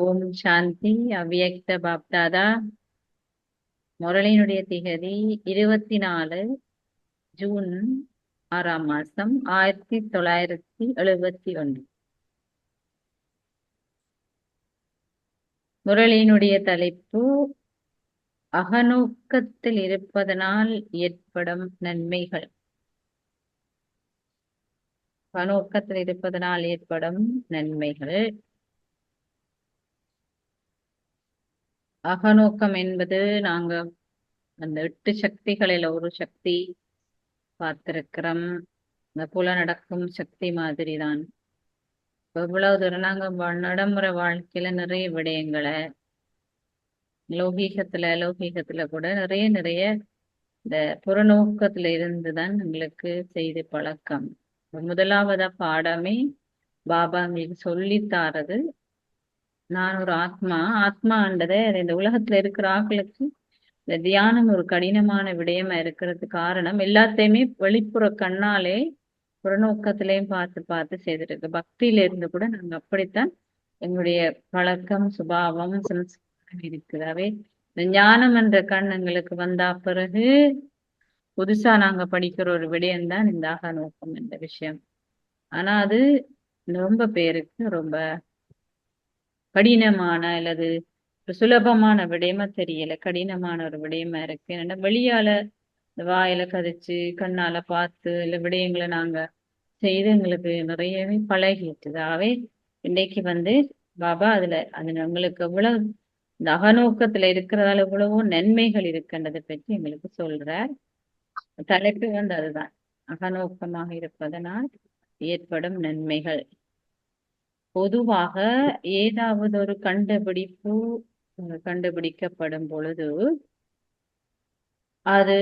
ஓம் சாந்தி. அவ்யக்த பாப்தாதா. முரளியினுடைய திகதி 24 ஜூன் 6ஆம் மாசம் 1971. முரளியினுடைய தலைப்பு அகநோக்கத்தில் இருப்பதனால் ஏற்படும் நன்மைகள். அகநோக்கத்தில் இருப்பதனால் ஏற்படும் நன்மைகள். அகநோக்கம் என்பது நாங்க அந்த 8 சக்திகளில் ஒரு சக்தி பார்த்திருக்கிறோம். இந்த புல நடக்கும் சக்தி மாதிரி தான். இவ்வளவு தூரம் நாங்க நடைமுறை வாழ்க்கையில நிறைய விடயங்களை லௌகீகத்துல கூட நிறைய இந்த புறநோக்கத்துல இருந்துதான் எங்களுக்கு செய்து பழக்கம். முதலாவது பாடமே பாபா எங்களுக்கு சொல்லித்தாரது, நான் ஒரு ஆத்மான்றதை இந்த உலகத்துல இருக்கிற ஆட்களுக்கு இந்த தியானம் ஒரு கடினமான விடயமா இருக்கிறதுக்கு காரணம் எல்லாத்தையுமே வெளிப்புற கண்ணாலே புறநோக்கத்திலையும் பார்த்து செய்திருக்கு. பக்தியில இருந்து கூட நாங்க அப்படித்தான் எங்களுடைய பழக்கம், சுபாவம், சம்ஸ்காரம் இருக்குதாவே. இந்த ஞானம் என்ற கண் எங்களுக்கு வந்தா பிறகு புதுசா நாங்க படிக்கிற ஒரு விடயம்தான் இந்த அகநோக்கம் என்ற விஷயம். ஆனா அது ரொம்ப பேருக்கு ரொம்ப கடினமான அல்லது சுலபமான விடயமா தெரியல, கடினமான ஒரு விடயமா இருக்கு. ஏன்னா வெளியால இந்த வாயில கதைச்சு கண்ணால பார்த்து இல்ல விடயங்களை நாங்க செய்து எங்களுக்கு நிறையவே பழகிட்டுதாவே. இன்னைக்கு பாபா அது உங்களுக்கு எவ்வளவு இந்த அகநோக்கத்துல இருக்கிறதால எவ்வளவோ நன்மைகள் இருக்கின்றதை பற்றி எங்களுக்கு சொல்றார். தலைப்பு அதுதான், அகநோக்கமாக இருப்பதனால் ஏற்படும் நன்மைகள். பொதுவாக ஏதாவது ஒரு கண்டுபிடிப்பு கண்டுபிடிக்கப்படும் பொழுது அது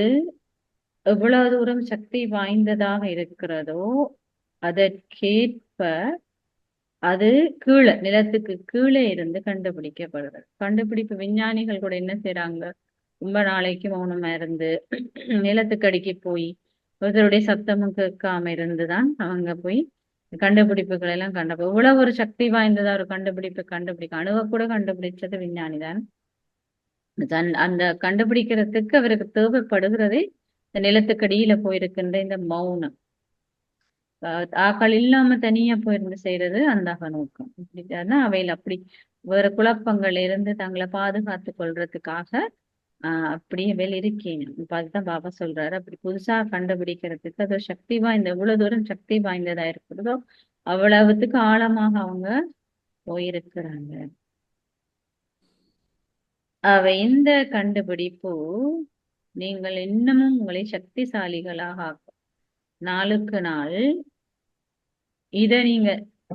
எவ்வளவு தூரம் சக்தி வாய்ந்ததாக இருக்கிறதோ அதற்கேற்ப அது கீழே, நிலத்துக்கு கீழே இருந்து கண்டுபிடிக்கப்படுறது. கண்டுபிடிப்பு விஞ்ஞானிகள் கூட என்ன செய்யறாங்க, ரொம்ப நாளைக்கு மௌனமா இருந்து நிலத்துக்கு அடிக்கி போய் ஒருத்தருடைய சத்தமும் கேட்காம இருந்துதான் அவங்க போய் கண்டுபிடிப்புகள் எல்லாம் இவ்வளவு ஒரு சக்தி வாய்ந்ததா ஒரு கண்டுபிடிக்க அணுவ கூட கண்டுபிடிச்சது விஞ்ஞானி தான். அந்த கண்டுபிடிக்கிறதுக்கு அவருக்கு தேவைப்படுகிறதே இந்த நிலத்துக்கடியில போயிருக்கின்ற இந்த மௌனம். ஆக்கள் இல்லாம தனியா போயிருந்து செய்யறது அந்த அகநோக்கம். இப்படிதான் அவையில் அப்படி வேற குழப்பங்கள் இருந்து தங்களை பாதுகாத்து கொள்றதுக்காக அப்படியே வேலை இருக்கீங்க. இப்ப அதுதான் பாபா சொல்றாரு, அப்படி புதுசா கண்டுபிடிக்கிறதுக்கு அது சக்தி வாய்ந்த, எவ்வளவு தூரம் சக்தி வாய்ந்ததா இருக்கிறதோ அவ்வளவுத்துக்கு ஆழமாக அவங்க போயிருக்கிறாங்க. இந்த கண்டுபிடிப்பு நீங்கள் இன்னமும் உங்களை சக்திசாலிகளாக ஆக்கும். நாளுக்கு நாள் இத நீங்க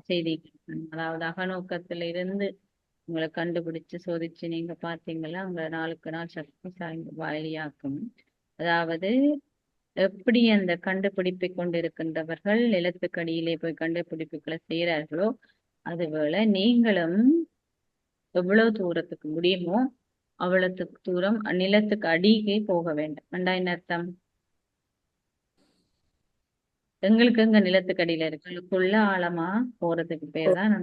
செய்தீங்க. அதாவது அகநோக்கத்துல இருந்து உங்களை கண்டுபிடிச்சு சோதிச்சு நீங்க பாத்தீங்களா, உங்களை நாளுக்கு நாள் சக்திசாலி வாயிலியாக்கும். அதாவது எப்படி அந்த கண்டுபிடிப்பை கொண்டிருக்கின்றவர்கள் நிலத்துக்கடியிலே போய் கண்டுபிடிப்புகளை செய்யறார்களோ அதுபோல நீங்களும் எவ்வளவு தூரத்துக்கு முடியுமோ அவ்வளவு தூரம் நிலத்துக்கு அடிக்கே போக வேண்டும். என்ன அர்த்தம்? எங்களுக்கு எங்க நிலத்துக்கு அடியில இருக்குள்ள ஆழமா போறதுக்கு பேர் தான்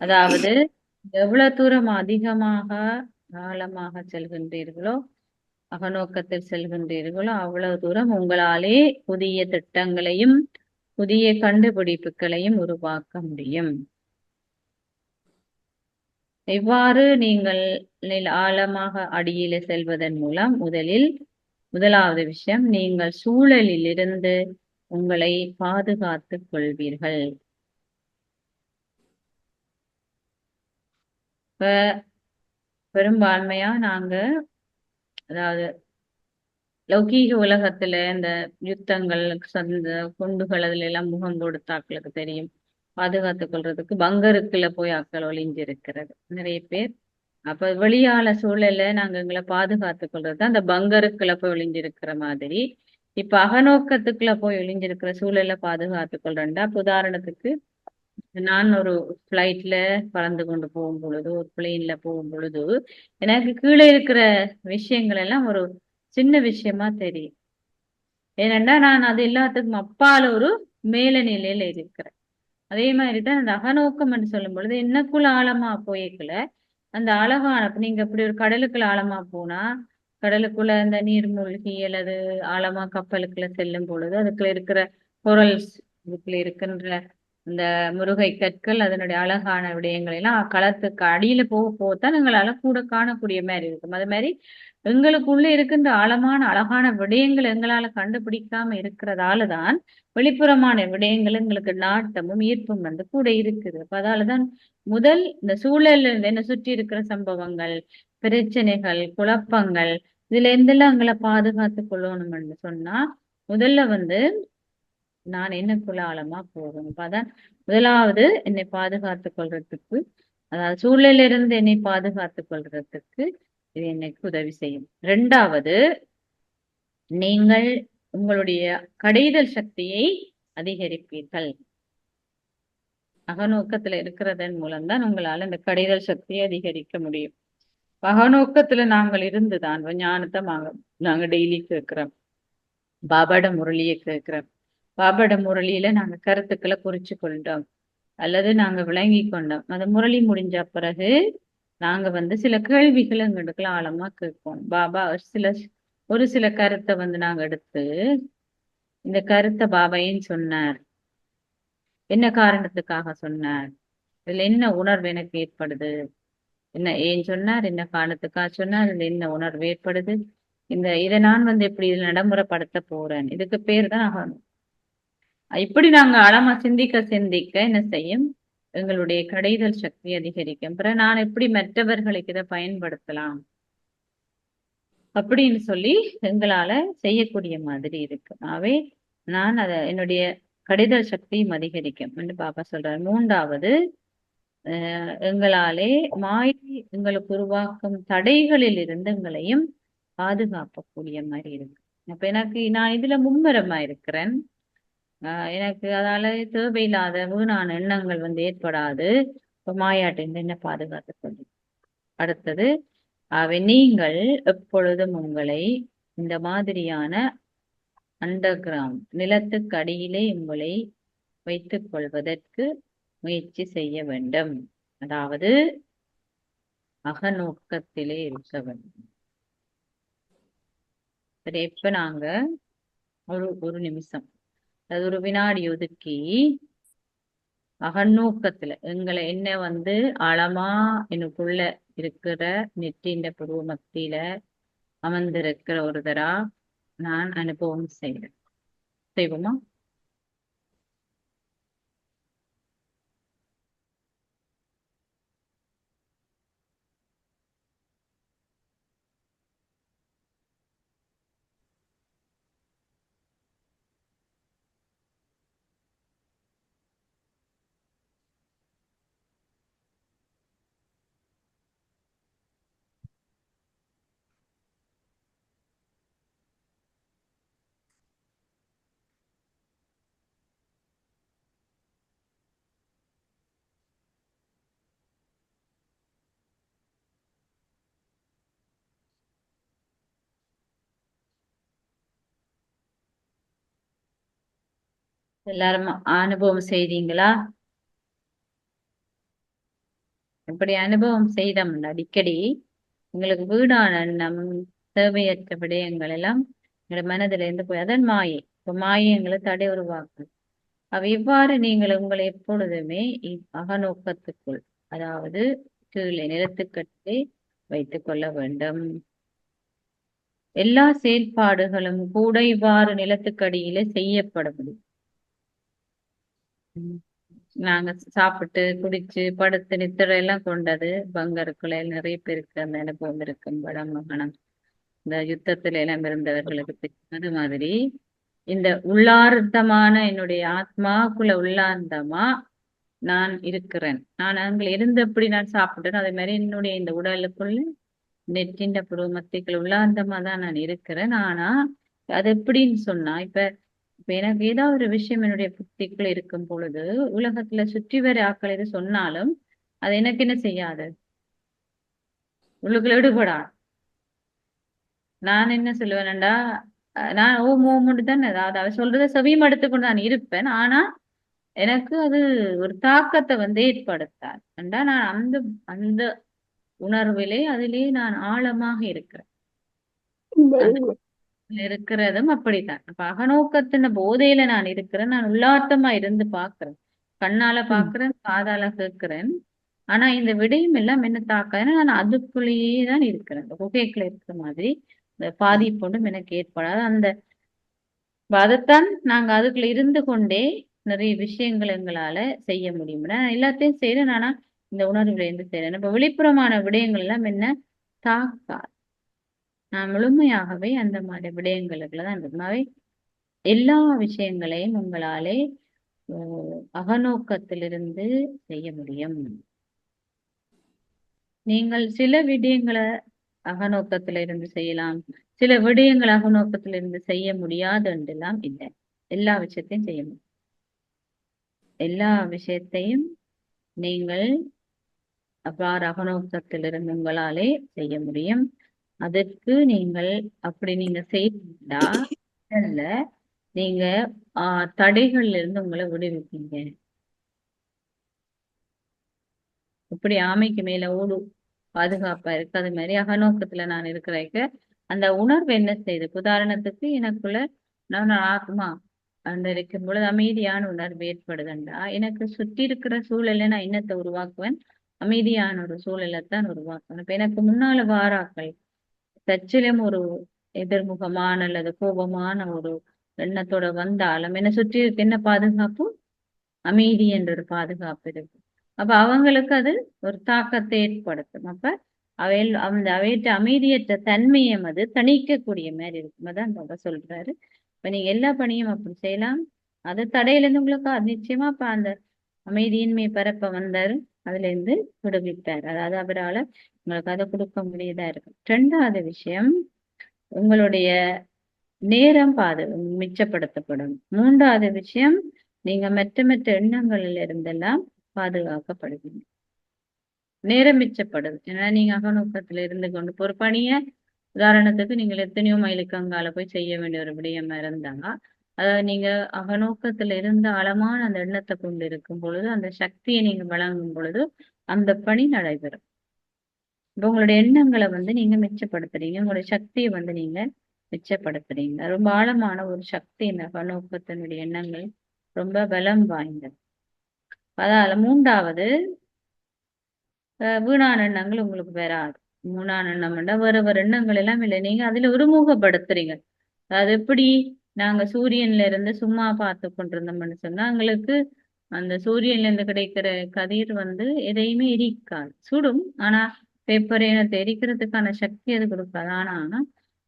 அதாவது எவ்வளவு தூரம் அதிகமாக ஆழமாக செல்கின்றீர்களோ, அகநோக்கத்தில் செல்கின்றீர்களோ அவ்வளவு தூரம் உங்களாலே புதிய திட்டங்களையும் புதிய கண்டுபிடிப்புகளையும் உருவாக்க முடியும். இவ்வாறு நீங்கள் ஆழமாக அடியில செல்வதன் மூலம் முதலாவது விஷயம், நீங்கள் சூழலில் இருந்து உங்களை பாதுகாத்துக் கொள்வீர்கள். இப்ப பெரும்பான்மையா நாங்க அதாவது லௌகீக உலகத்துல இந்த யுத்தங்கள், குண்டுகள் அதுல எல்லாம் முகம் கொடுத்தாக்களுக்கு தெரியும், பாதுகாத்துக் கொள்றதுக்கு பங்கருக்குள்ள போய் ஆக்கள் ஒளிஞ்சிருக்கிறது நிறைய பேர். அப்ப வெளியால சூழல நாங்க எங்களை பாதுகாத்துக் கொள்றது அந்த பங்கருக்குள்ள போய் ஒளிஞ்சிருக்கிற மாதிரி. இப்ப அகநோக்கத்துக்குள்ள போய் ஒளிஞ்சிருக்கிற சூழலை பாதுகாத்துக் கொள்றேன்டா. உதாரணத்துக்கு நான் ஒரு பிளைட்ல பறந்து கொண்டு போகும் பொழுது, ஒரு பிளெயின்ல போகும் பொழுது எனக்கு கீழே இருக்கிற விஷயங்கள் எல்லாம் ஒரு சின்ன விஷயமா தெரியும். ஏனென்றா நான் அது எல்லாத்துக்கும் அப்பால ஒரு மேல நிலையில இருக்கிறேன். அதே மாதிரிதான் அந்த அகநோக்கம் என்று சொல்லும் பொழுது என்னக்குள்ள ஆழமா போய்க்கல அந்த அழகான இப்ப நீங்க இப்படி ஒரு கடலுக்குள்ள ஆழமா போனா கடலுக்குள்ள அந்த நீர்மூழ்கி அல்லது ஆழமா கப்பலுக்குள்ள செல்லும் பொழுது அதுக்குள்ள இருக்கிற கொரல்ஸ் இதுக்குள்ள இருக்கின்ற இந்த முருகை கற்கள் அதனுடைய அழகான விடயங்கள் எல்லாம் களத்துக்கு அடியில போக போகத்தான் எங்களால கூட காணக்கூடிய மாதிரி இருக்கும். அது மாதிரி எங்களுக்குள்ள இருக்கின்ற ஆழமான அழகான விடயங்கள் எங்களால கண்டுபிடிக்காம இருக்கிறதால தான் வெளிப்புறமான விடயங்கள் எங்களுக்கு நாட்டமும் ஈர்ப்பும் வந்து கூட இருக்குது. அப்ப அதாலதான் முதல் இந்த சூழல்ல இருந்து என்ன சுற்றி இருக்கிற சம்பவங்கள், பிரச்சனைகள், குழப்பங்கள் இதுல இருந்தெல்லாம் எங்களை பாதுகாத்து கொள்ளணும்னு சொன்னா முதல்ல வந்து நான் என்னக்குள்ள ஆழமா போகணும். அப்ப அதான் முதலாவது என்னை பாதுகாத்துக் கொள்றதுக்கு அதாவது சூழலில் இருந்து என்னை பாதுகாத்துக் கொள்றதுக்கு இது எனக்கு உதவி செய்யும். இரண்டாவது நீங்கள் உங்களுடைய கடைதல் சக்தியை அதிகரிப்பீர்கள். அகநோக்கத்துல இருக்கிறதன் மூலம்தான் உங்களால இந்த கடைதல் சக்தியை அதிகரிக்க முடியும். அகநோக்கத்துல நாங்கள் இருந்துதான் ஞானத்தை நாங்க டெய்லி கேட்கிறோம். பாபாட முரளியை கேட்கிறோம். பாபாட முரளியில நாங்க கருத்துக்களை குறிச்சு கொண்டோம் அல்லது நாங்க விளங்கி கொண்டோம். அந்த முரளி முடிஞ்ச பிறகு நாங்க வந்து சில கேள்விகளை எங்களுக்கு ஆழமா கேட்போம். பாபா ஒரு சில கருத்தை வந்து நாங்க எடுத்து இந்த கருத்தை பாபா ஏன் சொன்னார், என்ன காரணத்துக்காக சொன்னார், இதுல என்ன உணர்வு எனக்கு ஏற்படுது, என்ன ஏன் சொன்னார், என்ன காரணத்துக்காக சொன்னார், இதுல என்ன உணர்வு ஏற்படுது, இதை நான் வந்து எப்படி இதுல நடைமுறைப்படுத்த போறேன், இதுக்கு பேர் தான் ஆகணும். இப்படி நாங்க ஆழமா சிந்திக்க சிந்திக்க என்ன செய்யும், எங்களுடைய கடைதல் சக்தி அதிகரிக்கும். பிறகு நான் எப்படி மற்றவர்களுக்கு இதை பயன்படுத்தலாம் அப்படின்னு சொல்லி எங்களால செய்யக்கூடிய மாதிரி இருக்கு. ஆகவே நான் என்னுடைய கடைதல் சக்தியும் அதிகரிக்கும் என்று பாபா சொல்றாரு. மூன்றாவது எங்களாலே மாயை எங்களுக்கு உருவாக்கும் தடைகளில் இருந்து எங்களையும் பாதுகாக்கக்கூடிய மாதிரி இருக்கு. அப்ப எனக்கு நான் இதுல மும்முரமா இருக்கிறேன். எனக்கு அதால தேவையில்லாத வீணான எண்ணங்கள் வந்து ஏற்படாது. இப்ப மாயாட்டின் என்ன பாதுகாத்து கொண்டு அடுத்தது நீங்கள் எப்பொழுதும் உங்களை இந்த மாதிரியான அண்டர் கிரவுண்ட் நிலத்துக்கு அடியிலே உங்களை வைத்துக் கொள்வதற்கு முயற்சி செய்ய வேண்டும். அதாவது அகநோக்கத்திலே இருக்க வேண்டும். சரி, இப்ப நாங்க ஒரு நிமிஷம் அது ஒரு வினாடி ஒதுக்கி அகநோக்கத்துல எங்களை என்ன வந்து ஆழமா எனக்குள்ள இருக்கிற நெற்றின்ற புருவ மத்தியில அமர்ந்திருக்கிற ஒருதரா நான் அனுபவம் செய்வோமா? எல்லாரும் அனுபவம் செய்தீங்களா? இப்படி அனுபவம் செய்தோம் அடிக்கடி உங்களுக்கு வீடான எண்ணம் தேவையற்ற விடயங்கள் எல்லாம் எங்களோட மனதில இருந்து போய் அதன் மாயை இப்ப மாயை எங்களை தடை உருவாக்கும். இவ்வாறு நீங்கள் உங்களை எப்பொழுதுமே அகநோக்கத்துக்குள் அதாவது கீழே நிலத்துக்கட்டை வைத்துக் கொள்ள வேண்டும். எல்லா செயல்பாடுகளும் கூட இவ்வாறு நிலத்துக்கடியில செய்யப்பட முடியும். நாங்க சாப்பிட்டு குடிச்சு படுத்து நித்திரை எல்லாம் கொண்டது பங்கருக்குள்ள நிறைய பேருக்கு அந்த அனுபவம் இருக்கும். படம் மகனம் இந்த யுத்தத்துல எல்லாம் இருந்தவர்களுக்கு அது மாதிரி இந்த உள்ளார்த்தமான என்னுடைய ஆத்மாக்குள்ள உள்ளார்த்தமா நான் இருக்கிறேன். நான் அங்க இருந்தபடி நான் சாப்பிட்டேன். அதே மாதிரி என்னுடைய இந்த உடலுக்குள்ள நெற்றின்ற புருவமத்திகள் உள்ளார்த்தமா தான் நான் இருக்கிறேன். ஆனா அது எப்படின்னு சொன்னா இப்ப எனக்கு ஏதாவது ஒரு விஷயம் என்னுடைய புத்திக்குள்ள இருக்கும் பொழுது உலகத்துல சுற்றி வர ஆக்கள் எது சொன்னாலும் அது எனக்கு என்ன செய்யாது, உள்ளுக்குள்ள ஈடுபடா. நான் என்ன சொல்லுவேன்டா, நான் ஓம் ஓம் தானே, அதாவது அவ சொல்றத செவியும் எடுத்துக்கொண்டு நான் இருப்பேன். ஆனா எனக்கு அது ஒரு தாக்கத்தை வந்து ஏற்படுத்தாது. ஏண்டா நான் அந்த அந்த உணர்விலே அதிலே நான் ஆழமாக இருக்கிறேன். அந்த இருக்கிறதும் அப்படித்தான். அப்ப அகநோக்கத்தின போதையில நான் இருக்கிறேன். நான் உள்ளார்த்தமா இருந்து பார்க்கிறேன். கண்ணால ம். பார்க்கிறேன், காதால கேட்கிறேன். ஆனா இந்த விடயம் எல்லாம் என்ன தாக்கம்? ஏன்னா நான் அதுக்குள்ளேயே தான் இருக்கிறேன். இந்த குகைக்குள்ள இருக்கிற மாதிரி இந்த பாதிப்பு ஒன்றும் எனக்கு ஏற்படாது. அந்த அதைத்தான் நாங்க அதுக்குள்ள இருந்து கொண்டே நிறைய விஷயங்கள் எங்களால செய்ய முடியும். நான் எல்லாத்தையும் செய்யறேன். ஆனா இந்த உணர்வுல இருந்து செய்யறேன். இப்ப வெளிப்புறமான விடயங்கள் எல்லாம் என்ன தாக்கா நான் முழுமையாகவே அந்த மாதிரி விடயங்களுக்குள்ள தான் இருக்குமாவே எல்லா விஷயங்களையும் உங்களாலே அகநோக்கத்திலிருந்து செய்ய முடியும். நீங்கள் சில விடயங்களை அகநோக்கத்தில இருந்து செய்யலாம். சில விடயங்கள் அகநோக்கத்திலிருந்து செய்ய முடியாது என்றெல்லாம் இல்லை. எல்லா விஷயத்தையும் செய்ய முடியும். எல்லா விஷயத்தையும் நீங்கள் அவ்வாறு அகநோக்கத்திலிருந்து உங்களாலே செய்ய முடியும். அதற்கு நீங்கள் அப்படி நீங்க செய்தா நீங்க தடைகள்ல இருந்து உங்களை விடுவிப்பீங்க. இப்படி ஆமைக்கு மேல ஓடு பாதுகாப்பா இருக்கு. அது மாதிரி அகநோக்கத்துல நான் இருக்கிறக்க அந்த உணர்வு என்ன செய்யுது? உதாரணத்துக்கு எனக்குள்ள நான் ஆத்மா அந்த இருக்கும் பொழுது அமைதியான உணர்வு ஏற்படுதுண்டா எனக்கு சுற்றி இருக்கிற சூழலை நான் என்னத்தை உருவாக்குவேன்? அமைதியான ஒரு சூழலைத்தான் உருவாக்குவேன். இப்ப எனக்கு முன்னால வாராக்கள் தச்சிலும் ஒரு எதிர்முகமான அல்லது கோபமான ஒரு எண்ணத்தோட வந்தாலும் என்ன சுற்றி இருக்க என்ன பாதுகாப்பு? அமைதி என்ற ஒரு பாதுகாப்பு இருக்கு. அப்ப அவங்களுக்கு அது ஒரு தாக்கத்தை ஏற்படுத்தும். அப்ப அந்த அவையிட்ட அமைதியற்ற தன்மையும் அது தணிக்கக்கூடிய மாதிரி இருக்கும். அதான் பாபா சொல்றாரு. இப்ப நீங்க எல்லா பணியும் அப்படி செய்யலாம். அது தடையில இருந்து உங்களுக்கு நிச்சயமா அப்ப அந்த அமைதியின்மை பரப்ப வந்தாரு. அதுல இருந்து விடுவிப்பார். அதாவது அவரால உங்களுக்கு அதை கொடுக்க முடியதா இருக்கு. ரெண்டாவது விஷயம் உங்களுடைய நேரம் மிச்சப்படுத்தப்படும். மூன்றாவது விஷயம் நீங்க மற்ற மற்ற எண்ணங்களில் இருந்தெல்லாம் பாதுகாக்கப்படுவீங்க. நேரம் மிச்சப்படுது. ஏன்னா நீங்க அகநோக்கத்துல இருந்து கொண்டு ஒரு பணிய உதாரணத்துக்கு நீங்கள் எத்தனையோ மைலுக்கு அங்கால போய் செய்ய வேண்டிய ஒரு விடயமா இருந்தாங்க. அதாவது நீங்க அகநோக்கத்துல இருந்து ஆழமான அந்த எண்ணத்தை கொண்டு இருக்கும் பொழுது அந்த சக்தியை நீங்க வழங்கும் பொழுது அந்த பணி நடைபெறும். இப்ப உங்களுடைய எண்ணங்களை வந்து நீங்க மிச்சப்படுத்துறீங்க. உங்களுடைய சக்தியை வந்து நீங்க மிச்சப்படுத்துறீங்க. ரொம்ப ஆழமான ஒரு சக்தி இந்த அகநோக்கத்தினுடைய எண்ணங்கள் ரொம்ப பலம் வாய்ந்தது. அதால மூன்றாவது வீணான எண்ணங்கள் உங்களுக்கு வராது. வீணான எண்ணம்னா வேற வேற எண்ணங்கள் எல்லாம் இல்லை. நீங்க அதுல ஒருமுகப்படுத்துறீங்க. அது எப்படி நாங்க சூரியன்ல இருந்து சும்மா பார்த்து கொண்டிருந்தோம்னு சொன்னா எங்களுக்கு அந்த சூரியன்ல இருந்து கிடைக்கிற கதிர் வந்து எதையுமே எரிக்காது. சுடும். ஆனா பேப்பர் இனத்தை எரிக்கிறதுக்கான சக்தி அது கொடுக்காது. ஆனா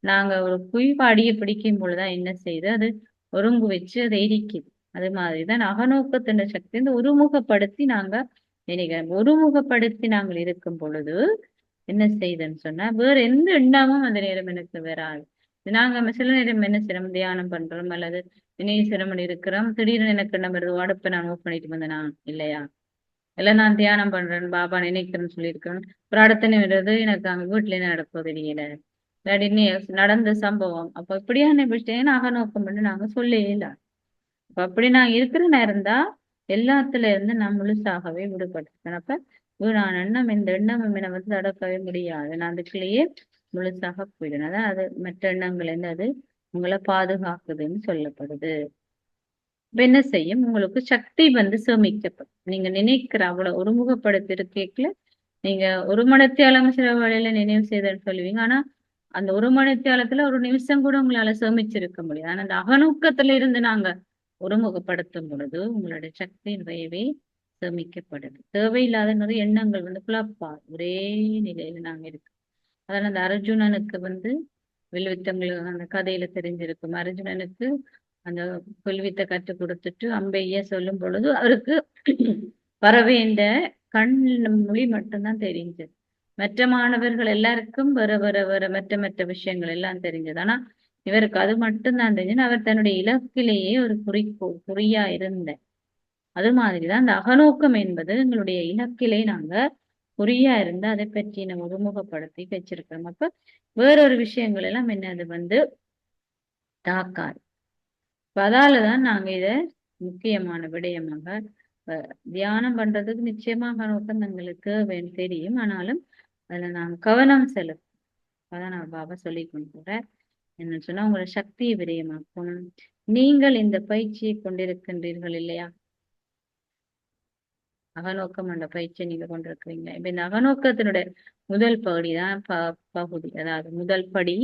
நாங்க ஒரு குழிப்பாடியை பிடிக்கும் பொழுதுதான் என்ன செய்யுது? அது ஒருங்கு வச்சு அதை எரிக்குது. அது மாதிரிதான் அகநோக்கத்தின சக்தி இந்த ஒருமுகப்படுத்தி நாங்க நினைக்கிறோம். ஒருமுகப்படுத்தி நாங்கள் இருக்கும் பொழுது என்ன செய்யுதுன்னு சொன்னா வேற எந்த எண்ணமும் அந்த நேரம் எனக்கு வராது. நாங்க சில நேரம் என்ன செய்யறோம்? தியானம் பண்றோம் அல்லது இணைய சிரமம் இருக்கிறோம். திடீர்னு எனக்கு என்ன வருது? அடுப்பை நான் ஆஃப் பண்ணிட்டு வந்தேனா இல்லையா? இல்ல நான் தியானம் பண்றேன் பாபா நினைக்கிறேன்னு சொல்லியிருக்கேன். ஒரு அடுத்த நிமிடம் எனக்கு அங்க வீட்டுல என்ன நடக்கும் தெரியல. இல்லாட்டி நடந்த சம்பவம். அப்ப இப்படியான விஷயம் அகநோக்கம் பண்ணி நாங்க சொல்லவே இல்லை. அப்ப அப்படி நான் இருக்கிற நேரம் தான் எல்லாத்துல இருந்து நான் முழுசாகவே விடுபட்டிருக்கேன். அப்ப வீணான எண்ணம் இந்த எண்ணம் என்னை வந்து தடுக்கவே முடியாது. நான் அதுக்குள்ளேயே முழுசாக போயிடுவேன். அதான் அது மற்ற எண்ணங்கள் இருந்து அது உங்களை பாதுகாக்குதுன்னு சொல்லப்படுது. இப்ப என்ன செய்யும்? உங்களுக்கு சக்தி வந்து சேமிக்கப்படும். நீங்க நினைக்கிற அவ்வளவு ஒருமுகப்படுத்தி இருக்கீங்கள நீங்க ஒரு மணித்தியாலம் சில வேளையில நினைவு செய்தன்னு சொல்லுவீங்க. ஆனா அந்த ஒரு மணித்தியாலத்துல ஒரு நிமிஷம் கூட உங்களால சேமிச்சிருக்க முடியாது. ஆனா அந்த அகநோக்கத்துல இருந்து நாங்க ஒருமுகப்படுத்தும் பொழுது உங்களுடைய சக்தி நிறையவே சேமிக்கப்படுது. தேவையில்லாத நிறைய எண்ணங்கள் வந்து குழப்பா ஒரே நிலையில நாங்க இருக்கு. அதனால அந்த அர்ஜுனனுக்கு வந்து வில்வித்தங்களுக்கு அந்த கதையில தெரிஞ்சிருக்கும். அர்ஜுனனுக்கு அந்த வில்வித்தை கற்றுக் கொடுத்துட்டு அம்பைய சொல்லும் பொழுது அவருக்கு பறவைன்ற கண் மொழி மட்டும்தான் தெரிஞ்சது. மற்ற மாணவர்கள் எல்லாருக்கும் வேற வேற வேற மற்ற மற்ற விஷயங்கள் எல்லாம் தெரிஞ்சது. ஆனா இவருக்கு அது மட்டும்தான் தெரிஞ்சது. அவர் தன்னுடைய இலக்கிலேயே ஒரு குறியா இருந்த அது மாதிரிதான் அந்த அகநோக்கம் என்பது எங்களுடைய இலக்கிலே நாங்க குறியா இருந்து அதை பற்றி நம்ம ஒருமுகப்படுத்தி வச்சிருக்கிறோம். அப்ப வேறொரு விஷயங்கள் எல்லாம் என்ன அது வந்து தாக்காது. அதாலதான் நாங்க இத முக்கியமான விடயமாக தியானம் பண்றதுக்கு நிச்சயமாக நோக்கம் எங்களுக்கு தெரியும். ஆனாலும் அதுல நான் கவனம் செலுத்தும். அதான் நான் பாபா சொல்லி கொண்டு என்ன சொன்னா உங்களோட சக்தியை விரயமாக்கும். நீங்கள் இந்த பயிற்சியை கொண்டிருக்கின்றீர்கள் இல்லையா? அகநோக்கம் என்ற பயிற்சியை நீங்க கொண்டிருக்கிறீங்க. இப்ப இந்த அகநோக்கத்தினுடைய முதல் பகுதிதான் பகுதி, அதாவது முதல் படி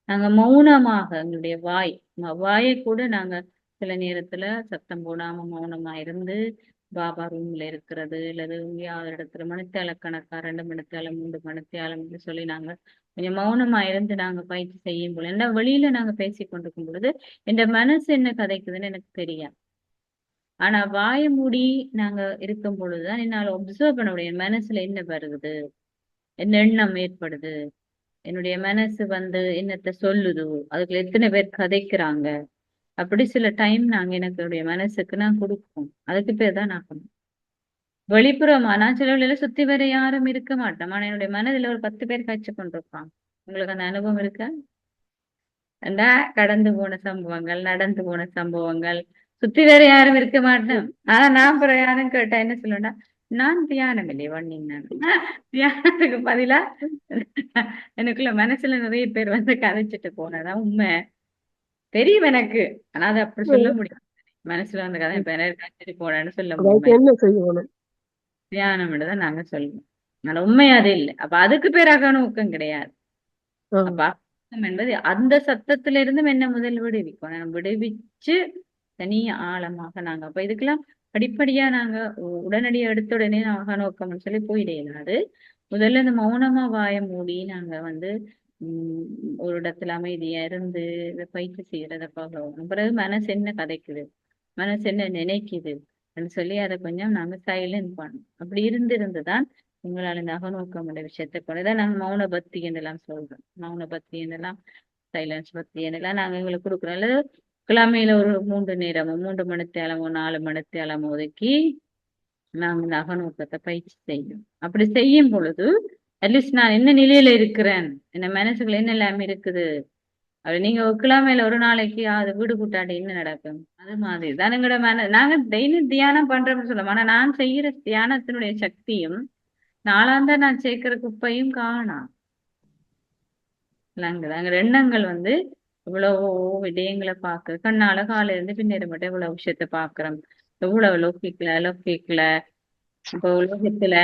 நாங்க மௌனமாக எங்களுடைய வாயை கூட நாங்க சில நேரத்துல சத்தம் போடாம மௌனமா இருந்து பாபா ரூம்ல இருக்கிறது, அல்லது எங்கேயாவது இடத்துல மணித்தாள கணக்கா 2 மணித்தாளம் 3 மணித்தாளம் சொல்லி நாங்க கொஞ்சம் மௌனமா இருந்து நாங்க பயிற்சி செய்யும் போது, ஏன்னா வெளியில நாங்க பேசி கொண்டிருக்கும் பொழுது என் மனசு என்ன கதைக்குதுன்னு எனக்கு தெரியாது. ஆனா வாய மூடி நாங்க இருக்கும் பொழுதுதான் என்னால ஒப்சர்வ் பண்ண முடியும். என் மனசுல என்ன வருது, என்ன எண்ணம் ஏற்படுது, என்னுடைய மனசு என்னத்த சொல்லுது, அதுக்குள்ள எத்தனை பேர் கதைக்கிறாங்க. அப்படி சில டைம் நாங்க எனக்குடைய மனசுக்கு நான் கொடுப்போம். அதுக்கு பேர் தான் நான் பண்ணுவேன். வெளிப்புறமா நான் சில வேளையில சுத்தி வர யாரும் இருக்க மாட்டோம். ஆனா என்னுடைய மனதுல ஒரு 10 பேர் காய்ச்சி கொண்டிருப்பாங்க. உங்களுக்கு அந்த அனுபவம் இருக்கா? கடந்து போன சம்பவங்கள், நடந்து போன சம்பவங்கள், சுத்தி வேற யாரும் இருக்க மாட்டேன். ஆனா நான் யாரும் கேட்டா என்ன சொல்லுவேன்னா, நான் தியானம் இல்லை வண்ணீங்க. தியானத்துக்கு பதிலா எனக்குள்ள மனசுல நிறைய பேர் கதைச்சிட்டு போனதான் உண்மை தெரியும் எனக்கு. ஆனா அதை அப்படி சொல்ல முடியும். மனசுல கதை இப்ப கதைச்சிட்டு போனேன்னு சொல்ல முடியும். என்ன செய்யணும்? தியானம் தான் நாங்க சொல்லுவோம். ஆனா உண்மை அது இல்லை. அப்ப அதுக்கு பேராக ஊக்கம் கிடையாது. அப்ப என்பது அந்த சத்தத்துல இருந்தும் என்ன முதல் விடுவிக்கும். விடுவிச்சு தனியா ஆழமாக நாங்க அப்ப இதுக்கெல்லாம் படிப்படியா நாங்க உடனடியா எடுத்த உடனே நோக்கம்னு சொல்லி போயிடையாது. முதல்ல இந்த மௌனமா வாய மூடி நாங்க ஒரு இடத்துல அமைதியா இருந்து இதை பயிற்சி செய்யறத பார்க்கணும். பிறகு மனசு என்ன கதைக்குது, மனசு என்ன நினைக்குது சொல்லி அதை கொஞ்சம் நாங்க சைலண்ட் பண்ணணும். அப்படி இருந்துதான் உங்களால் இந்த அகநோக்கம் விஷயத்தை கொண்டுதான் நாங்க மௌன பக்தி என்றெல்லாம் சொல்றோம். மௌன பக்தி என்றெல்லாம் சைலன்ஸ் பக்தி என்றெல்லாம் நாங்க எங்களுக்கு கொடுக்குறோம். அல்லது கிழமையில ஒரு 3 நேரமோ 3 மணித்தேலமோ 4 மணித்தேலமோ ஒதுக்கி நாங்க இந்த அகநோக்கத்தை பயிற்சி செய்யும். அப்படி செய்யும் பொழுது அட்லீஸ்ட் நான் என்ன நிலையில இருக்கிறேன், என்ன மனசுக்குள்ள என்ன எல்லாமே இருக்குது. அப்படி நீங்க கிழமையில ஒரு நாளைக்கு அது வீடு கூட்டாண்டி என்ன நடக்கும், அது மாதிரி தான் எங்களோட நாங்க டெய்லி தியானம் பண்றோம்னு சொல்லுவோம். ஆனா நான் செய்யற தியானத்தினுடைய சக்தியும் நாளாந்த நான் சேர்க்கிற குப்பையும் காணாம். நாங்க எண்ணங்கள் இவ்வளவோ விடயங்களை பார்க்க கண்ணால காலையில இருந்து பின்னேற மட்டும் இவ்வளவு விஷயத்த பாக்குறோம். எவ்வளவு லௌகிக்கல இப்ப உலகத்துல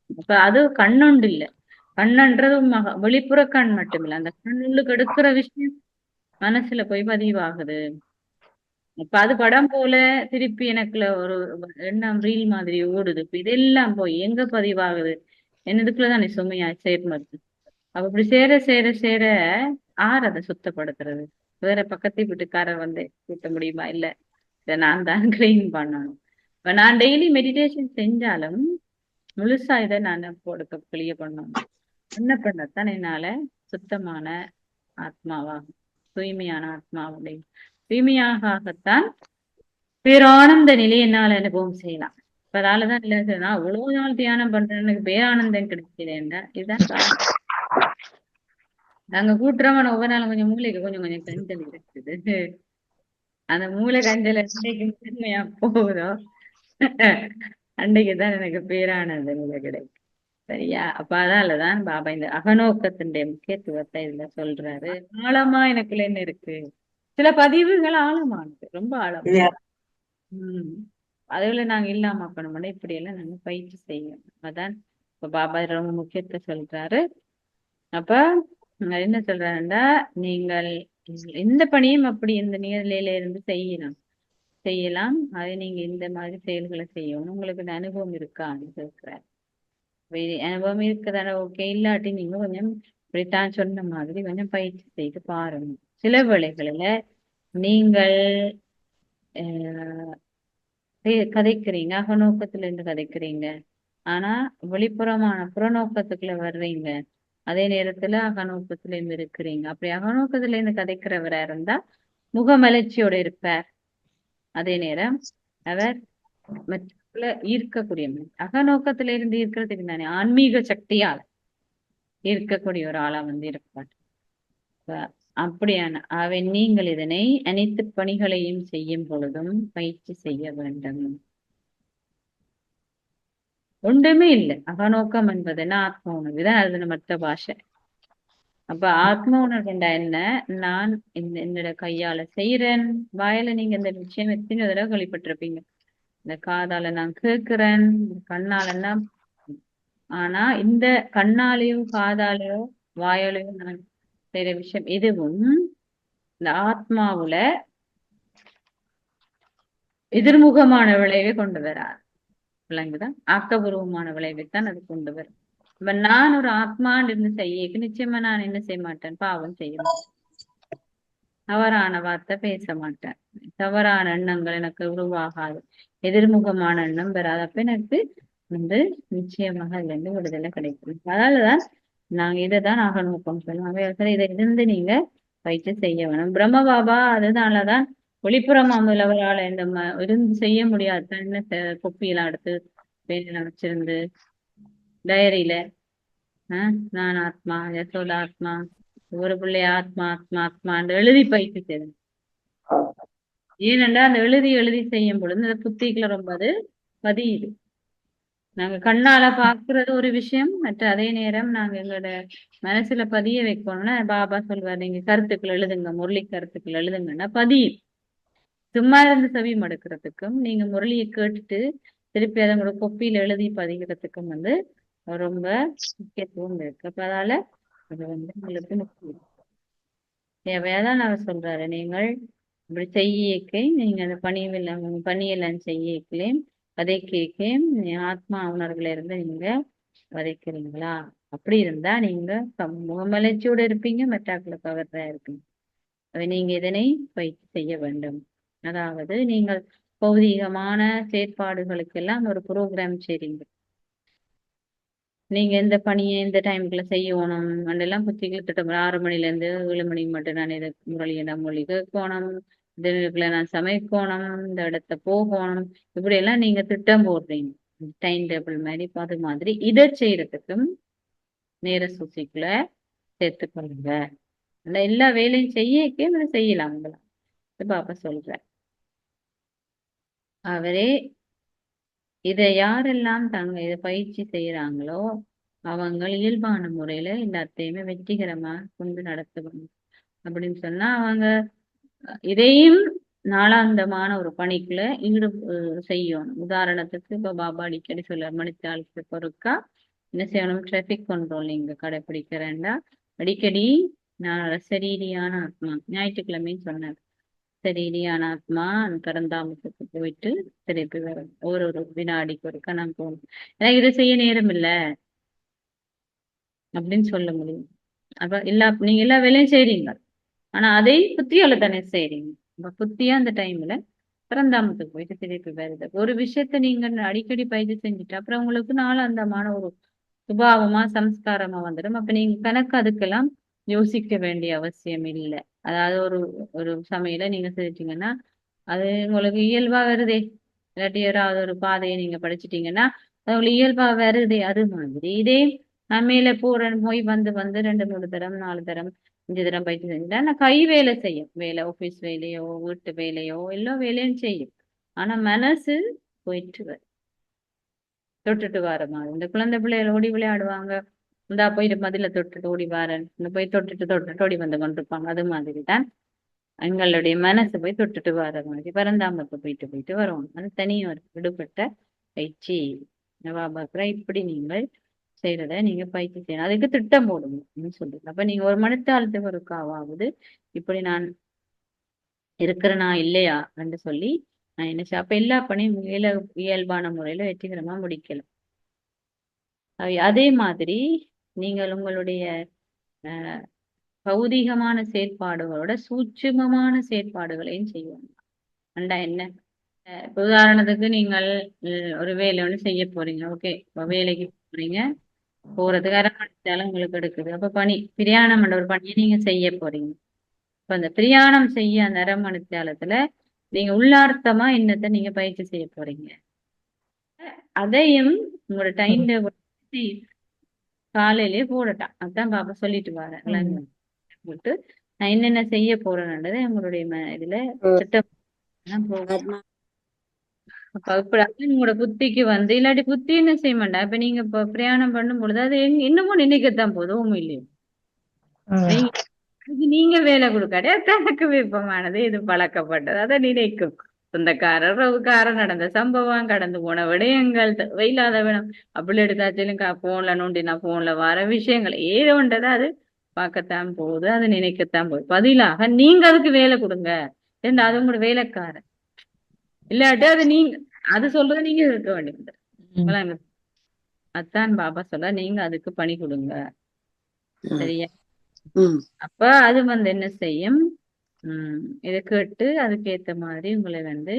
இப்ப அது கண்ணுண்டு இல்ல. கண்ணுன்றது வெளிப்புற கண் மட்டும் இல்ல, அந்த கண்ணுள்ளுக்கு எடுக்கிற விஷயம் மனசுல போய் பதிவாகுது. இப்ப அது படம் போல திருப்பி எனக்குள்ள ஒரு எண்ணம் ரீல் மாதிரி ஓடுது. இப்ப இதெல்லாம் போய் எங்க பதிவாகுது, என்னதுக்குள்ளதான் நீ சுமையா சேர்மது. அப்ப இப்படி சேர சேர சேர ஆறு அதை சுத்தப்படுத்துறது. வேற பக்கத்து வீட்டுக்காரர் கூட்ட முடியுமா? இல்ல, இதை நான் தான் கிளீன் பண்ணணும். இப்ப நான் டெய்லி மெடிடேஷன் செஞ்சாலும் முழுசா இதை நான் போடுக்க கிளிய பண்ணணும். என்ன பண்ணத்தான் என்னால சுத்தமான ஆத்மாவாகும், தூய்மையான ஆத்மாவுடைய தூய்மையாகத்தான் பேரானந்த நிலை என்னால் அனுபவம் செய்யலாம். இப்ப அதாலதான் இல்ல நான் அவ்வளவு நாள் தியானம் பண்றேன், எனக்கு பேரானந்தம் கிடைக்கிறேன்டா. இதுதான் காரணம். நாங்க கூட்டுறோம் ஒவ்வொரு நாளும் கொஞ்சம் மூளைக்கு கொஞ்சம் கொஞ்சம் கஞ்சல் இருக்குது. அந்த மூளை கஞ்சல் அன்னைக்கு முதன்மையா போகுதோ அன்னைக்குதான் எனக்கு பேரானந்த நிலை கிடைக்கும். சரியா? அப்ப அதாலதான் பாபா இந்த அகநோக்கத்தினுடைய முக்கியத்துவத்தை இதுல சொல்றாரு. ஆழமா எனக்குள்ள என்ன இருக்கு, சில பதிவுகள் ஆழமானது, ரொம்ப ஆழமானது. அதுல நாங்க இல்லாம பண்ணோம்னா இப்படி எல்லாம் நாங்க பயிற்சி செய்யணும். அதான் இப்ப பாபா ரொம்ப முக்கியத்தை சொல்றாரு. அப்ப என்ன சொல்றாருன்னா, நீங்கள் எந்த பணியும் அப்படி இந்த நிலையில இருந்து செய்யலாம். அதை நீங்க இந்த மாதிரி செயல்களை செய்யணும். உங்களுக்கு இந்த அனுபவம் இருக்கான்னு கேட்கிறார். அனுபவம் இருக்குதானே, ஓகே. இல்லாட்டி நீங்க கொஞ்சம் இப்படித்தான் சொன்ன மாதிரி கொஞ்சம் பயிற்சி செய்து பாருங்க. சில வேளைகளில நீங்கள் கதைக்கிறீங்க, அகநோக்கத்துல இருந்து கதைக்கிறீங்க. ஆனா வெளிப்புறமான புறநோக்கத்துக்குள்ள வர்றீங்க. அதே நேரத்துல அகநோக்கத்துல இருந்து இருக்கிறீங்க. அப்படி அகநோக்கத்துல இருந்து கதைக்கிறவரா இருந்தா முகமலர்ச்சியோட இருப்பார். அதே நேரம் அவர் மற்றவர்களை ஈர்க்கக்கூடிய அகநோக்கத்துல இருந்து ஈர்க்கிறதுக்கு தானே ஆன்மீக சக்தியால் ஈர்க்கக்கூடிய ஒரு ஆளா இருப்பார். அப்படியான நீங்கள் இதனை அனைத்து பணிகளையும் செய்யும் பொழுதும் பயிற்சி செய்ய வேண்டும். ஒன்றுமே இல்லை. அகநோக்கம் என்பதுன்னா ஆத்ம உணர்வு தான். அது மற்ற பாஷை. அப்ப ஆத்ம உணர்வுண்டா என்ன? நான் என்னோட கையால செய்யறேன். வாயில நீங்க இந்த விஷயம் எத்தனை தடவை கேள்விப்பட்டிருப்பீங்க. இந்த காதால நான் கேட்கிறேன், கண்ணாலன்னா. ஆனா இந்த கண்ணாலேயோ காதாலேயோ வாயாலேயோ நான் செய்யற விஷயம் எதுவும் இந்த ஆத்மாவுல எதிர்முகமான விளைவை கொண்டு வராது. விளங்குதா? ஆக்கபூர்வமான விளைவைத்தான் அது கொண்டு வரும். இப்ப நான் ஒரு ஆத்மான்னு இருந்து செய்ய நிச்சயமா நான் என்ன செய்ய மாட்டேன்? பாவம் செய்ய மாட்டேன். தவறான வார்த்தை பேச மாட்டேன். தவறான எண்ணங்கள் எனக்கு உருவாகாது. எதிர்முகமான எண்ணம் வராது. அப்ப எனக்கு நிச்சயமாக அதுல இருந்து விடுதலை கிடைக்கும். அதனாலதான் நாங்க இதைதான் அகநோக்கம் சொல்லுவோம். இதை இருந்து நீங்க பயிற்சி செய்ய வேணும். பிரம்ம பாபா அதனாலதான் வெளிப்புறம் முதல்வரால் இந்த இருந்து செய்ய முடியாது. என்ன கொப்பியெல்லாம் எடுத்து பேரெல்லாம் வச்சிருந்து டைரியில நான் ஆத்மா, யசோட ஆத்மா, ஒரு பிள்ளை ஆத்மா ஆத்மா ஆத்மான்னு எழுதி பயிற்சி செய்யணும். ஏனென்றா அந்த எழுதி எழுதி செய்யும் பொழுது இந்த புத்திக்குள்ள ரொம்ப அது பதியுது. நாங்க கண்ணால பாக்குறது ஒரு விஷயம், மற்ற அதே நேரம் நாங்க எங்களோட மனசுல பதிய வைக்கணும்னா பாபா சொல்வார், நீங்க கருத்துக்கள் எழுதுங்க, முரளி கருத்துக்கள் எழுதுங்கன்னா பதியும். சும்மா இருந்து செவி மடுக்கிறதுக்கும் நீங்க முரளியை கேட்டுட்டு திருப்பி அதை உங்களோட கொப்பியில எழுதி பதிகிறதுக்கும் ரொம்ப முக்கியத்துவம் இருக்கு. அப்ப அதால அது உங்களுக்கு முக்கியம். தேவையாதான் அவர் சொல்றாரு, நீங்கள் இப்படி செய்யக்கே நீங்க அந்த பணியெல்லாம் செய்யக்கலையும் வதைக்கேக்கையும் ஆத்மா உணர்வுல இருந்து நீங்க வதைக்கிறீங்களா? அப்படி இருந்தா நீங்க முகமலர்ச்சியோட இருப்பீங்க, மற்றாக்களை கவர்றா இருப்பீங்க. நீங்க இதனை பயிற்சி செய்ய வேண்டும். அதாவது நீங்கள் பௌதீகமான செயற்பாடுகளுக்கெல்லாம் ஒரு ப்ரோக்ராம் செய்றீங்க. நீங்க எந்த பணியை எந்த டைமுக்குள்ள செய்யணும் அதெல்லாம் புத்திகள் திட்டம் 6 மணில இருந்து 7 மணிக்கு மட்டும் நான் இதை மொழி கேட்கணும், இதுக்குள்ள நான் சமைக்கணும், இந்த இடத்த போகணும், இப்படி எல்லாம் நீங்க திட்டம் போடுறீங்க. டைம் டேபிள் மாதிரி அது மாதிரி இதை செய்யறதுக்கும் நேர சூசிக்குள்ள சேர்த்துக்கொள்ளுங்க. எல்லா வேலையும் செய்யக்கே செய்யலாம். பாப்பா சொல்ற அவரே இதை யாரெல்லாம் இதை பயிற்சி செய்யறாங்களோ அவங்க இயல்பான முறையில எல்லாத்தையுமே வெற்றிகரமா கொண்டு நடத்துவாங்க. அப்படின்னு சொன்னா அவங்க இதையும் நாளாந்தமான ஒரு பணிக்குள்ள செய்யணும். உதாரணத்துக்கு இப்ப பாபா அடிக்கடி சொல்ல மணித்தாளுக்கு பொருட்கா என்ன செய்யணும்? டிராபிக் கண்ட்ரோல் நீங்க கடைபிடிக்கிறேன்டா அடிக்கடி நான் சரீரியான ஆத்மா ஞாயிற்றுக்கிழமைன்னு சொன்னார். சரீரியான ஆத்மா பரந்தாமத்துக்கு போயிட்டு திருப்பி வரும். ஒரு வினாடிக்கு ஒருக்கா நான் போகணும். எனக்கு இதை செய்ய நேரம் இல்ல அப்படின்னு சொல்ல முடியும். அப்ப நீங்க எல்லா வேலையும் செய்றீங்க. ஆனா அதை புத்தியால தானே செய்றீங்க. அப்ப புத்தியா அந்த டைம்ல பரந்தாமத்துக்கு போயிட்டு திருப்பி வருது. ஒரு விஷயத்த நீங்க அடிக்கடி பயிற்சி செஞ்சுட்டு அப்புறம் உங்களுக்கு நாளாந்தமான ஒரு சுபாவமா சம்ஸ்காரமா வந்துடும். அப்ப நீங்க கணக்கு அதுக்கெல்லாம் யோசிக்க வேண்டிய அவசியம் இல்லை. அதாவது ஒரு ஒரு சமையல நீங்க செஞ்சிட்டீங்கன்னா அது உங்களுக்கு இயல்பா வருதே. இல்லாட்டி யாராவது ஒரு பாதையை நீங்க படிச்சிட்டீங்கன்னா அது உங்களுக்கு இயல்பா வருதே. அது மாதிரி இதே நான் மேல போறேன் போய் வந்து வந்து 2 3 தரம் 4 தரம் 5 தரம் பயிற்சி செஞ்சுட்டா நான் கை வேலை செய்யும். வேலை ஆபீஸ் வேலையோ வீட்டு வேலையோ எல்லா வேலையும் செய்யும். ஆனா மனசு போயிட்டு வரும். தொட்டுட்டு வர மாதிரி இந்த குழந்தை பிள்ளைகள் ஓடி விளையாடுவாங்க. இந்தா போயிட்டு மதில தொட்டுட்டு ஓடி வாரன், இந்த போய் தொட்டுட்டு தொட்டுட்டு ஓடி வந்து கொண்டிருப்பாங்க. அது மாதிரிதான் எங்களுடைய மனசு போய் தொட்டுட்டு வர மாதிரி பரந்தாமத்தை போயிட்டு போயிட்டு வரும். அது தனியும் ஒரு விடுபட்ட பயிற்சி. நவாபாக்குற இப்படி நீங்கள் செய்யறத நீங்க பயிற்சி செய்யணும். அதுக்கு திட்டம் போடுங்க சொல்லுங்க. அப்ப நீங்க ஒரு மணித்தாளத்துக்கு ஒரு காவாவது இப்படி நான் இருக்கிறேனா இல்லையா என்று சொல்லி நான் என்ன செய்ய அப்ப எல்லா பணியும் இயல்பான முறையில வெற்றிகரமா முடிக்கலாம். அதே மாதிரி நீங்கள் உங்களுடைய பௌதீகமான செயற்பாடுகளோட சூட்சுமமான செயற்பாடுகளையும் செய்யணும். அண்டா என்ன? உதாரணத்துக்கு நீங்கள் ஒரு வேலை ஒண்ணு செய்ய போறீங்க. ஓகே, இப்ப வேலைக்கு போறீங்க. போறதுக்கு 1/2 மணி நேரம் உங்களுக்கு எடுக்குது. அப்ப பிரயாணம் ஒரு பணியை நீங்க செய்ய போறீங்க. இப்ப அந்த பிரயாணம் செய்ய அந்த 1/2 மணி நேரத்துல நீங்க உள்ளார்த்தமா என்னத்தை நீங்க பயிற்சி செய்ய போறீங்க. அதையும் உங்களோட டைம் டேபிள் காலையிலேயே போடட்டான். அதான் பாப்பா சொல்லிட்டு வரேன். போட்டு நான் என்னென்ன செய்ய போறேன்ன்றதை உங்களுடைய இதுல ம். திட்டம் போகும். ஆத்மா. அப்ப இப்படி உங்களோட புத்திக்கு வந்து இல்லாட்டி புத்தி என்ன செய்ய மாட்டா. இப்ப நீங்க இப்ப பிரயாணம் பண்ணும் பொழுது அது இன்னமும் நினைக்கத்தான் போதும் இல்லையோ. ம். அதுக்கு நீங்க வேலை கொடுக்காட்டி அது தனக்கு விருப்பமானது இது பழக்கப்பட்டது அதை நினைக்கும். சொந்தக்காரர் உறவுக்காரர் நடந்த சம்பவம் கடந்து போன விடயங்கள் இல்லாத வேணும் அப்படி எடுத்தாச்சும் போன்ல நோண்டினா போன்ல வர விஷயங்கள் ஏதோ ஒன்றதை அது பார்க்கத்தான் போகுது அது நினைக்கத்தான் போகுது. பதிலாக நீங்க அதுக்கு வேலை கொடுங்க. ஏன்னா அது உங்களோட வேலைக்காரன் இல்லாட்டி அது நீங்க அது சொல்றதை நீங்க இருக்க வேண்டியது. ம். விளங்குது? அதான் பாபா சொல்ல நீங்க அதுக்கு பணி கொடுங்க. ம். சரியா? ம். அப்ப அது வந்து என்ன செய்யும்? இதை கேட்டு அதுக்கேத்த மாதிரி உங்களை வந்து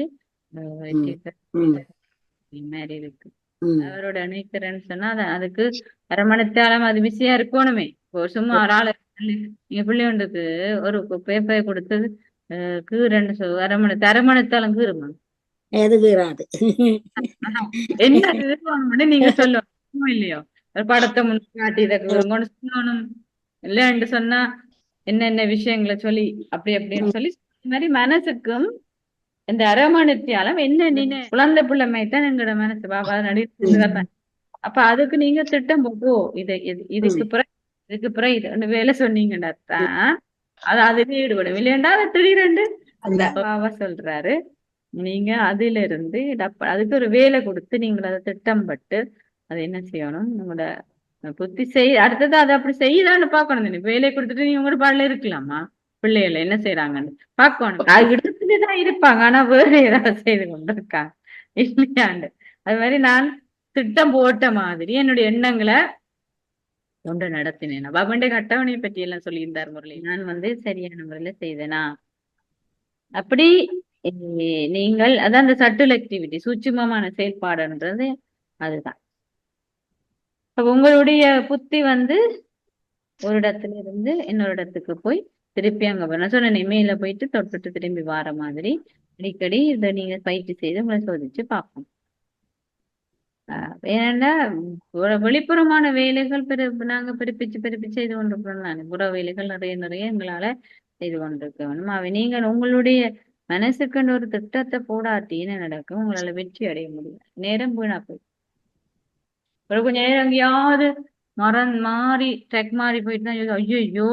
வெற்றி ம். பெற ம். மாதிரி இருக்கு. ம். அவரோட இணைக்கிறேன்னு சொன்னா அதுக்கு அரமணித்தாலும் அது பிஸியா இருக்கணுமே. இப்போ சும்மா ஒரு ஆளு நீங்க பிள்ளைகளுக்கு ஒரு பேப்பர் கொடுத்து கீரன்னு அரமணித்தாலும் கீருமா எதுக்கு இராது. என்ன கீருவாங்கன்னு நீங்க சொல்லணும் இல்லையோ. ஒரு படத்தை முன் காட்டி இதை கீருங்கன்னு சொல்லணும். இல்லைன்னு சொன்னா என்னென்ன விஷயங்களை சொல்லி அப்படி அப்படின்னு சொல்லி இந்த மாதிரி மனசுக்கும் இந்த அரமணித்தியாலம் என்ன நினை குழந்தை பிள்ளைமை தான் எங்களோட மனசு பாபா நடிப்பு. அப்ப அதுக்கு நீங்க திட்டம் போட்டு இதுக்கு பிறகு இது வேலை சொன்னீங்கன்னா தான் அது அதுல ஈடுபடும். இல்லையாண்டா அதை திடீரென்று பாபா சொல்றாரு நீங்க அதுல இருந்து அதுக்கு ஒரு வேலை கொடுத்து நீங்கள் அதை திட்டம் பட்டு அதை என்ன செய்யணும் நம்மளோட புத்தி அடுத்தது அதை அப்படி செய்யலான்னு பாக்கணும். நீ வேலையை கொடுத்துட்டு நீங்க உங்களோட பாடல இருக்கலாமா பிள்ளைகளை என்ன செய்யறாங்கன்னு பாக்கணும். அது இடத்துலதான் இருப்பாங்க ஆனா வேற ஏதாவது செய்து கொண்டு இருக்காங்க இல்லையாண்டு. அது மாதிரி நான் திட்டம் போட்ட மாதிரி என்னுடைய எண்ணங்களை கொண்டு நடத்தினேன். பாபாண்ட அட்டவணையை பற்றி எல்லாம் சொல்லியிருந்தார் முரளி. நான் வந்து சரியான முறையில செய்தேனா அப்படி நீங்கள் அதான் அந்த சட்டில் ஆக்டிவிட்டி சூட்சுமமான செயல்பாடுன்றது அதுதான். உங்களுடைய புத்தி வந்து ஒரு இடத்துல இருந்து இன்னொரு இடத்துக்கு போய் திருப்பி அங்க போய் நான் சொன்னேன் இமையில போயிட்டு தொட்டுட்டு திரும்பி வார மாதிரி அடிக்கடி இதை நீங்க பயிற்சி செய்து உங்களை சோதிச்சு பார்ப்போம். ஏன்னா வெளிப்புறமான வேலைகள் நாங்க பிரிப்பிச்சு செய்து கொண்டிருக்கிறோம் தானே. புற வேலைகள் நிறைய நிறைய எங்களால செய்து கொண்டிருக்கணும். நீங்கள் உங்களுடைய மனசுக்குன்னு ஒரு திட்டத்தை போடாட்டி என்ன நடக்கும்? உங்களால வெற்றி அடைய முடியும். நேரம் வீணா போய் ஒரு கொஞ்சம் நேரம் எங்கேயாவது மாறி ட்ரெக் மாறி போயிட்டு தான் ஐயோ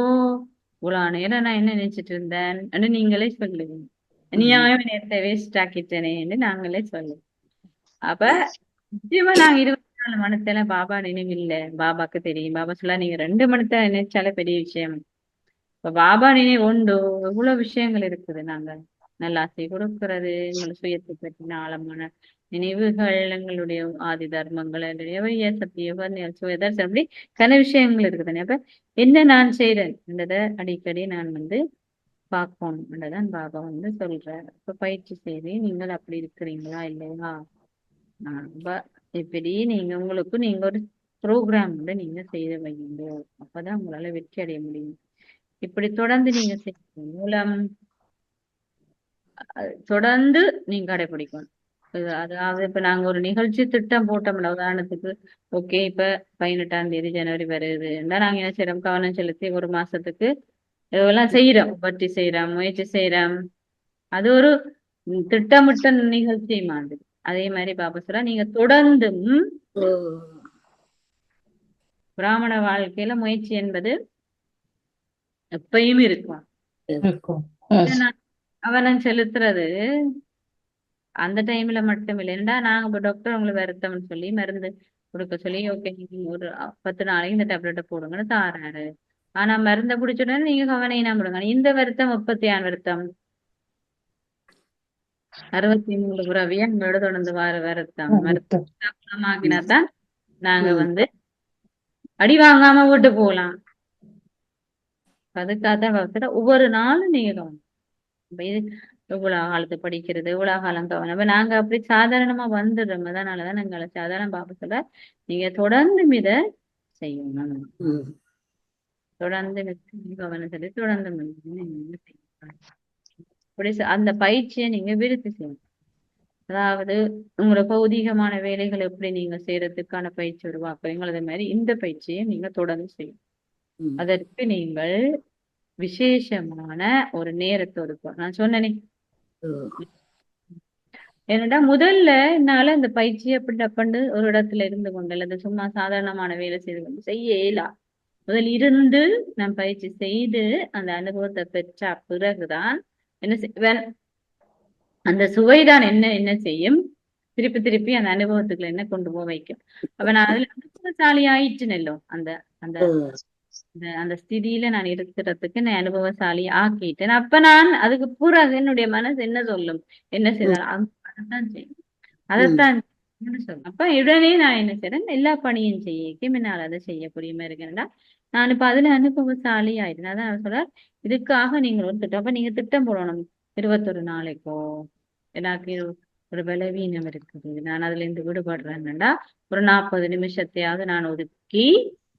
இவ்வளவு நேரம் நான் என்ன நினைச்சிட்டு இருந்தேன் நீங்களே சொல்லுவீங்க. நியாயம் நேரத்தை வேஸ்ட் ஆக்கிட்டேனேன்னு நாங்களே சொல்லுவோம். அப்ப நிச்சயமா நாங்க 24 மணித்தேல பாபா நினைவில்லை. பாபாக்கு தெரியும். பாபா சொல்ல நீங்க 2 மணித்தேல நினைச்சாலே பெரிய விஷயம். இப்ப பாபா நினைவு உண்டு எவ்வளவு விஷயங்கள் இருக்குது. நாங்க நல்லாசை கொடுக்கிறது எங்களை சுயத்தை பற்றின ஆழமான நினைவுகள் எங்களுடைய ஆதி தர்மங்கள் எங்களுடைய சத்திய சுயதர்சனம் அப்படி கன விஷயங்கள் இருக்குது. அப்ப என்ன நான் செய்யறேன்றத அடிக்கடி நான் வந்து பார்க்கணும்ன்றதான் பாபா வந்து சொல்றாரு. இப்ப பயிற்சி செய்து நீங்கள் அப்படி இருக்கிறீங்களா இல்லையா? இப்படி நீங்க உங்களுக்கு நீங்க ஒரு ப்ரோக்ராம் வந்து நீங்க செய்து வைங்க. அப்பதான் உங்களால வெற்றி அடைய முடியும். இப்படி தொடர்ந்து நீங்க செய்யும் மூலம் தொடர்ந்து நீங்க கடைபிடிக்கணும். அதாவது இப்ப நாங்க ஒரு நிகழ்ச்சி திட்டம் போட்டோம்ல உதாரணத்துக்கு ஓகே இப்ப 18ஆம் தேதி ஜனவரி வருது நாங்க என்ன செய்யறோம் கவனம் செலுத்தி ஒரு மாசத்துக்கு இதெல்லாம் செய்யறோம். பற்றி செய்யறோம் முயற்சி செய்யறோம். அது ஒரு திட்டமிட்ட நிகழ்ச்சி மாதிரி. அதே மாதிரி பாபா சொல்ல நீங்க தொடர்ந்தும் பிராமண வாழ்க்கையில முயற்சி என்பது எப்பயும் இருக்கும். கவனம் செலுத்துறது அந்த டைம்ல மட்டும் இல்லை. ஏன்னா நாங்க இப்ப டாக்டர் உங்களுக்கு வருத்தம்னு சொல்லி மருந்து கொடுக்க சொல்லி ஓகே ஒரு 10 நாளைக்கு இந்த டேப்லெட்டை போடுங்கன்னு தாராரு. ஆனா மருந்தை குடிச்சுட்டா நீங்க கவனம் போடுங்க. இந்த வருத்தம் 36 வருத்தம் 63 புறவியா எங்களோட தொடர்ந்து வார வருத்தம் மருத்துவமாக்கினாதான் நாங்க வந்து அடி வாங்காம வீட்டு போகலாம். அதுக்காகத்தான் ஒவ்வொரு நாளும் நீங்க கவனம் இவ்வளவு காலத்து படிக்கிறது இவ்வளவு காலம் கவனம். அப்ப நாங்க அப்படி சாதாரணமா வந்துடுறோம். அதனாலதான் எங்களை சாதாரண பாப்பத்துல நீங்க தொடர்ந்து இத செய்யணும். தொடர்ந்து கவனம் செலுத்தி தொடர்ந்து அந்த பயிற்சியை நீங்க விருத்தி செய்யணும். அதாவது உங்களோட பௌதீகமான வேலைகளை எப்படி நீங்க செய்யறதுக்கான பயிற்சி உருவாக்குறீங்களோ அதே மாதிரி இந்த பயிற்சியை நீங்க தொடர்ந்து செய்யணும். அதற்கு நீங்கள் விசேஷமான ஒரு நேரத்தை ஒதுக்கும். நான் சொன்னேனே, ஓ, என்னடா முதல்ல என்னால இந்த பயிற்சி அப்படி டப்பண்டு ஒரு இடத்துல இருந்து கொண்டு அல்லது சும்மா சாதாரணமான வேலை செய்து கொண்டு செய்ய இயலா. முதல் இருந்து நான் பயிற்சி செய்து அந்த அனுபவத்தை பெற்ற பிறகுதான் என்ன செய்வேன், அந்த சுவைதான் என்ன என்ன செய்யும், திருப்பி திருப்பி அந்த அனுபவத்துக்குள்ள என்ன கொண்டு போக வைக்கும். அப்ப நான் அதுல அனுபவசாலி ஆயிட்டுனல்லோ, அந்த அந்த ஓ, அந்த ஸ்திதியில நான் இருக்கிறதுக்கு நான் அனுபவசாலி ஆக்கிட்டேன். அப்ப நான் அதுக்கு பிறகு என்னுடைய மனசு என்ன சொல்லும், என்ன ம், செய்தாலும் அதைத்தான் செய்யும், ம், அதைத்தான் சொல்லும். அப்ப உடனே நான் என்ன செய்றேன், எல்லா பணியும் செய்ய என்னால் அதை செய்யக்கூடிய மாதிரி இருக்கேன்டா. நான் இப்ப அதுல அனுபவசாலி ஆயிட்டேன். அதான் நான் சொல்றேன், இதுக்காக நீங்க ஒரு திட்டம், அப்ப நீங்க திட்டம் போடணும். 21 நாளைக்கோ எனக்கு ஒரு பலவீனம் இருக்குது, நான் அதுல இருந்து விடுபடுறேன்டா, ஒரு 40 நிமிஷத்தையாவது நான் ஒதுக்கி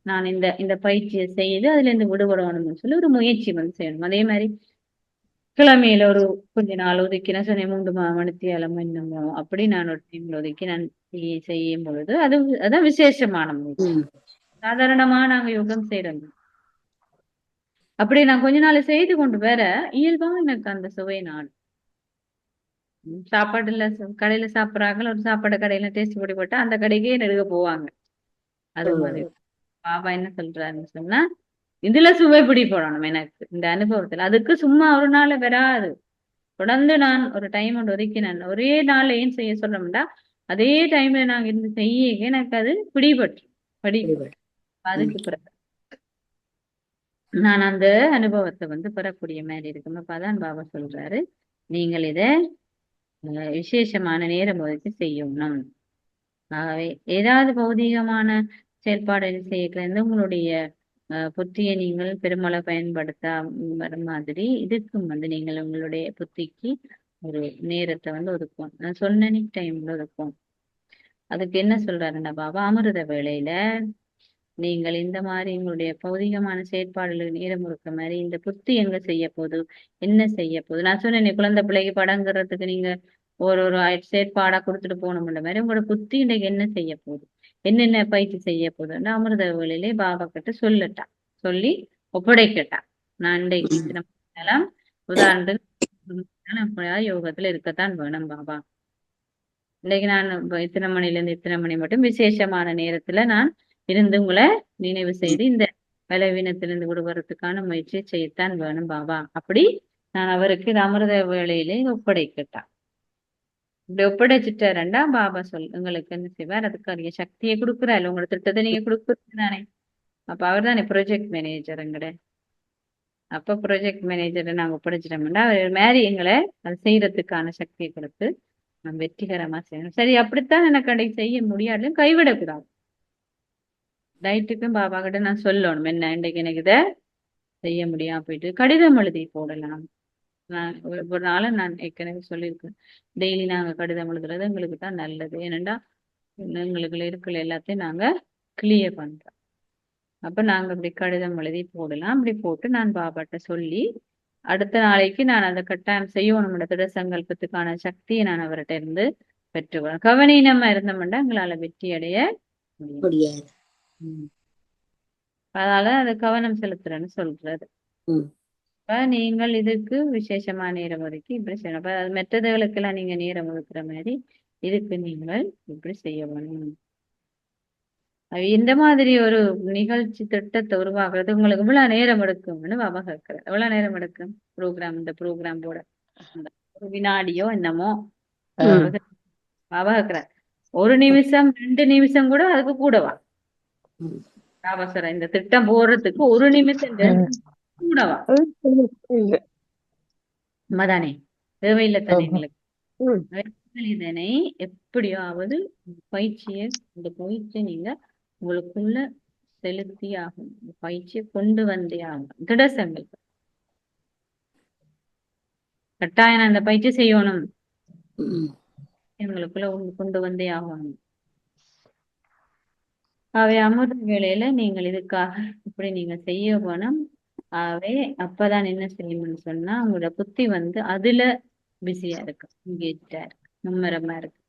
நான் இந்த இந்த பயிற்சியை செய்து அதுல இருந்து விடுபடணும்னு சொல்லி ஒரு முயற்சி வந்து செய்யணும். அதே மாதிரி கிழமையில ஒரு கொஞ்ச நாள் ஒதுக்கி, நான் சொன்னேன் 3 மணித்தியாலம் என்னமோ அப்படி நான் ஒரு டைம்ல ஒதுக்கி நான் செய்யும் பொழுது அது அதான் விசேஷமான முயற்சி. ம், சாதாரணமா நாங்க யோகம் செய்யறோம். அப்படி நான் கொஞ்ச நாள் செய்து கொண்டு வர இயல்பா எனக்கு அந்த சுவை நான் சாப்பாடுல கடையில சாப்பிடுறாங்க, ஒரு சாப்பாடு கடையில டேஸ்ட் பண்ணி போட்டா அந்த கடைக்கே நெடுக போவாங்க. ஓ, அது மாதிரி பாபா என்ன சொல்றாருன்னு சொன்னா, இதுல சுவை பிடிபடணும் எனக்கு இந்த அனுபவத்துல. அதுக்கு சும்மா ஒரு நாள் வராது. தொடர்ந்து நான் ஒரு டைம் ஒன்று ஒதுக்கி நான் ஒரே நாள்ல ஏன் செய்ய சொல்றோம்டா, அதே டைம்ல நாங்க இருந்து செய்ய எனக்கு அது பிடிபட்டு படிக்கும். வெளிப்பாடு. ம், அதுக்கு பிறகு நான் அந்த அனுபவத்தை வந்து பெறக்கூடிய மாதிரி இருக்கும். அப்ப அதான் பாபா சொல்றாரு, நீங்கள் இத விசேஷமான நேரம் ஒதுக்கி செய்யணும். ஆகவே ஏதாவது பௌதீகமான செயல்பாடு செய்யறது உங்களுடைய புத்தியை நீங்கள் பெருமளவு பயன்படுத்த வர மாதிரி இதுக்கும் வந்து நீங்கள் உங்களுடைய புத்திக்கு ஒரு நேரத்தை வந்து ஒதுக்கும். நான் சொன்ன டைம்ல ஒதுக்கும். அதுக்கு என்ன சொல்றாருன்னா பாபா, அமிர்த வேளையில நீங்கள் இந்த மாதிரி உங்களுடைய பௌதிகமான செயற்பாடுகளுக்கு நேரம் ஒதுக்க மாதிரி இந்த புத்தி எங்க செய்ய போகுது, என்ன செய்ய போகுது. நான் சொன்னேன், குழந்தை பிள்ளைக்கு படங்கிறதுக்கு நீங்க ஒரு ஒரு செயற்பாடா கொடுத்துட்டு போகணும்ன்ற மாதிரி உங்களோட புத்தி இன்னைக்கு என்ன செய்ய போகுது, என்னென்ன பயிற்சி செய்ய போகுதுன்னு அமிர்த வேளையிலே பாபா கிட்ட சொல்லட்டா, சொல்லி ஒப்படைக்கட்டா. நான் இன்றைக்கு ம், இத்தனை நேரம் உதாரணத்துக்கு யோகத்துல இருக்கத்தான் வேணும் பாபா. இன்னைக்கு நான் இத்தனை மணில இருந்து இத்தனை மணி மட்டும் விசேஷமான நேரத்துல நான் இருந்து உங்களை நினைவு ம், செய்து இந்த பலவீனத்திலிருந்து விடுபடுறதுக்கான முயற்சியை செய்யத்தான் வேணும் பாபா. அப்படி நான் அவருக்கு இந்த அமிர்த வேளையிலே ஒப்படைக்கட்டான். இப்படி ஒப்படைச்சிட்டாரண்டா பாபா உங்களுக்கு என்ன செய்வார், அதுக்கான சக்தியை கொடுக்குறாரு. உங்களோட திட்டத்தை நீங்க கொடுக்குறது தானே. அப்ப அவர் தானே ப்ரொஜெக்ட் மேனேஜருங்கட. அப்ப ப்ரொஜெக்ட் மேனேஜரை நாங்க ஒப்படைச்சிட்டோம்னா அவர் மாரி எங்களை அது செய்யறதுக்கான சக்தியை கொடுத்து நம்ம வெற்றிகரமா செய்யணும். சரி, அப்படித்தான் எனக்கு அன்றைக்கு செய்ய முடியாது, கைவிடக்கூடாது. நைட்டுக்கும் பாபா கிட்ட நான் சொல்லணும், என்ன இன்றைக்கு எனக்கு இதை செய்ய முடியாம போயிட்டு கடிதம் எழுதி போடலாம். நான் ஒரு நாள் நான் ஏற்கனவே சொல்லியிருக்கேன், டெய்லி நாங்க கடிதம் எழுதுறது எங்களுக்கு தான் நல்லது. ஏனென்றா எங்களுக்கு இருக்கிற எல்லாத்தையும் நாங்க கிளியர் பண்றோம். அப்ப நாங்க இப்படி கடிதம் எழுதி போடலாம். அப்படி போட்டு நான் பாபாட்ட சொல்லி அடுத்த நாளைக்கு நான் அந்த கட்டாயம் செய்யணும் திட சங்கல்பத்துக்கான சக்தியை நான் அவர்கிட்ட இருந்து பெற்றுக்கொள்ளணும். கவனீனமா இருந்தோம்னா எங்களால வெற்றி அடைய முடியும். முடியாது. ம். அதனால அது கவனம் செலுத்துறேன்னு சொல்றது. ம், இப்ப நீங்கள் இதுக்கு விசேஷமா நேரம் ஒதுக்கி இப்படி செய்யணும். அப்ப அது மற்றதுகளுக்கெல்லாம் நீங்க நேரம் ஒதுக்குற மாதிரி இதுக்கு நீங்கள் இப்படி செய்ய வேணும். இந்த மாதிரி ஒரு நிகழ்ச்சி திட்டத்தை உருவாக்குறது உங்களுக்கு இவ்வளவு நேரம் எடுக்கும்னு பாபா கேட்கிறேன். எவ்வளவு நேரம் எடுக்கும் ப்ரோக்ராம், இந்த ப்ரோக்ராம் போட? ஒரு வினாடியோ என்னமோ ம், பாபா கேட்கிறேன். 1 நிமிஷம் 2 நிமிஷம் கூட அதுக்கு கூடவா ம், அவசரம்? இந்த திட்டம் போடுறதுக்கு 1 நிமிஷம் 2 நிமிஷம் கூடவா? இல்ல. உண்மைதானே, தேவையில்லை தானே ஆமா. எங்களுக்கு. ம். நீங்கள் இதனை எப்படியாவது இந்த பயிற்சியை நீங்க உங்களுக்குள்ள செலுத்தி ஆகும். இந்த பயிற்சியை கொண்டு வந்தே ஆகும். திட சங்கல்பம் கட்டாயம் நான் இந்த பயிற்சி செய்யணும், ம், எங்களுக்குள்ள கொண்டு வந்தே ஆகணும். அவை அமிர்த வேளையில நீங்கள் இதுக்காக இப்படி நீங்க செய்ய வேணும். அவை அப்பதான் என்ன செய்யணும்னு சொன்னா உங்களோட புத்தி வந்து அதுல பிஸியா இருக்கு, எங்கேஜா இருக்கு, மும்மரமா இருக்கு.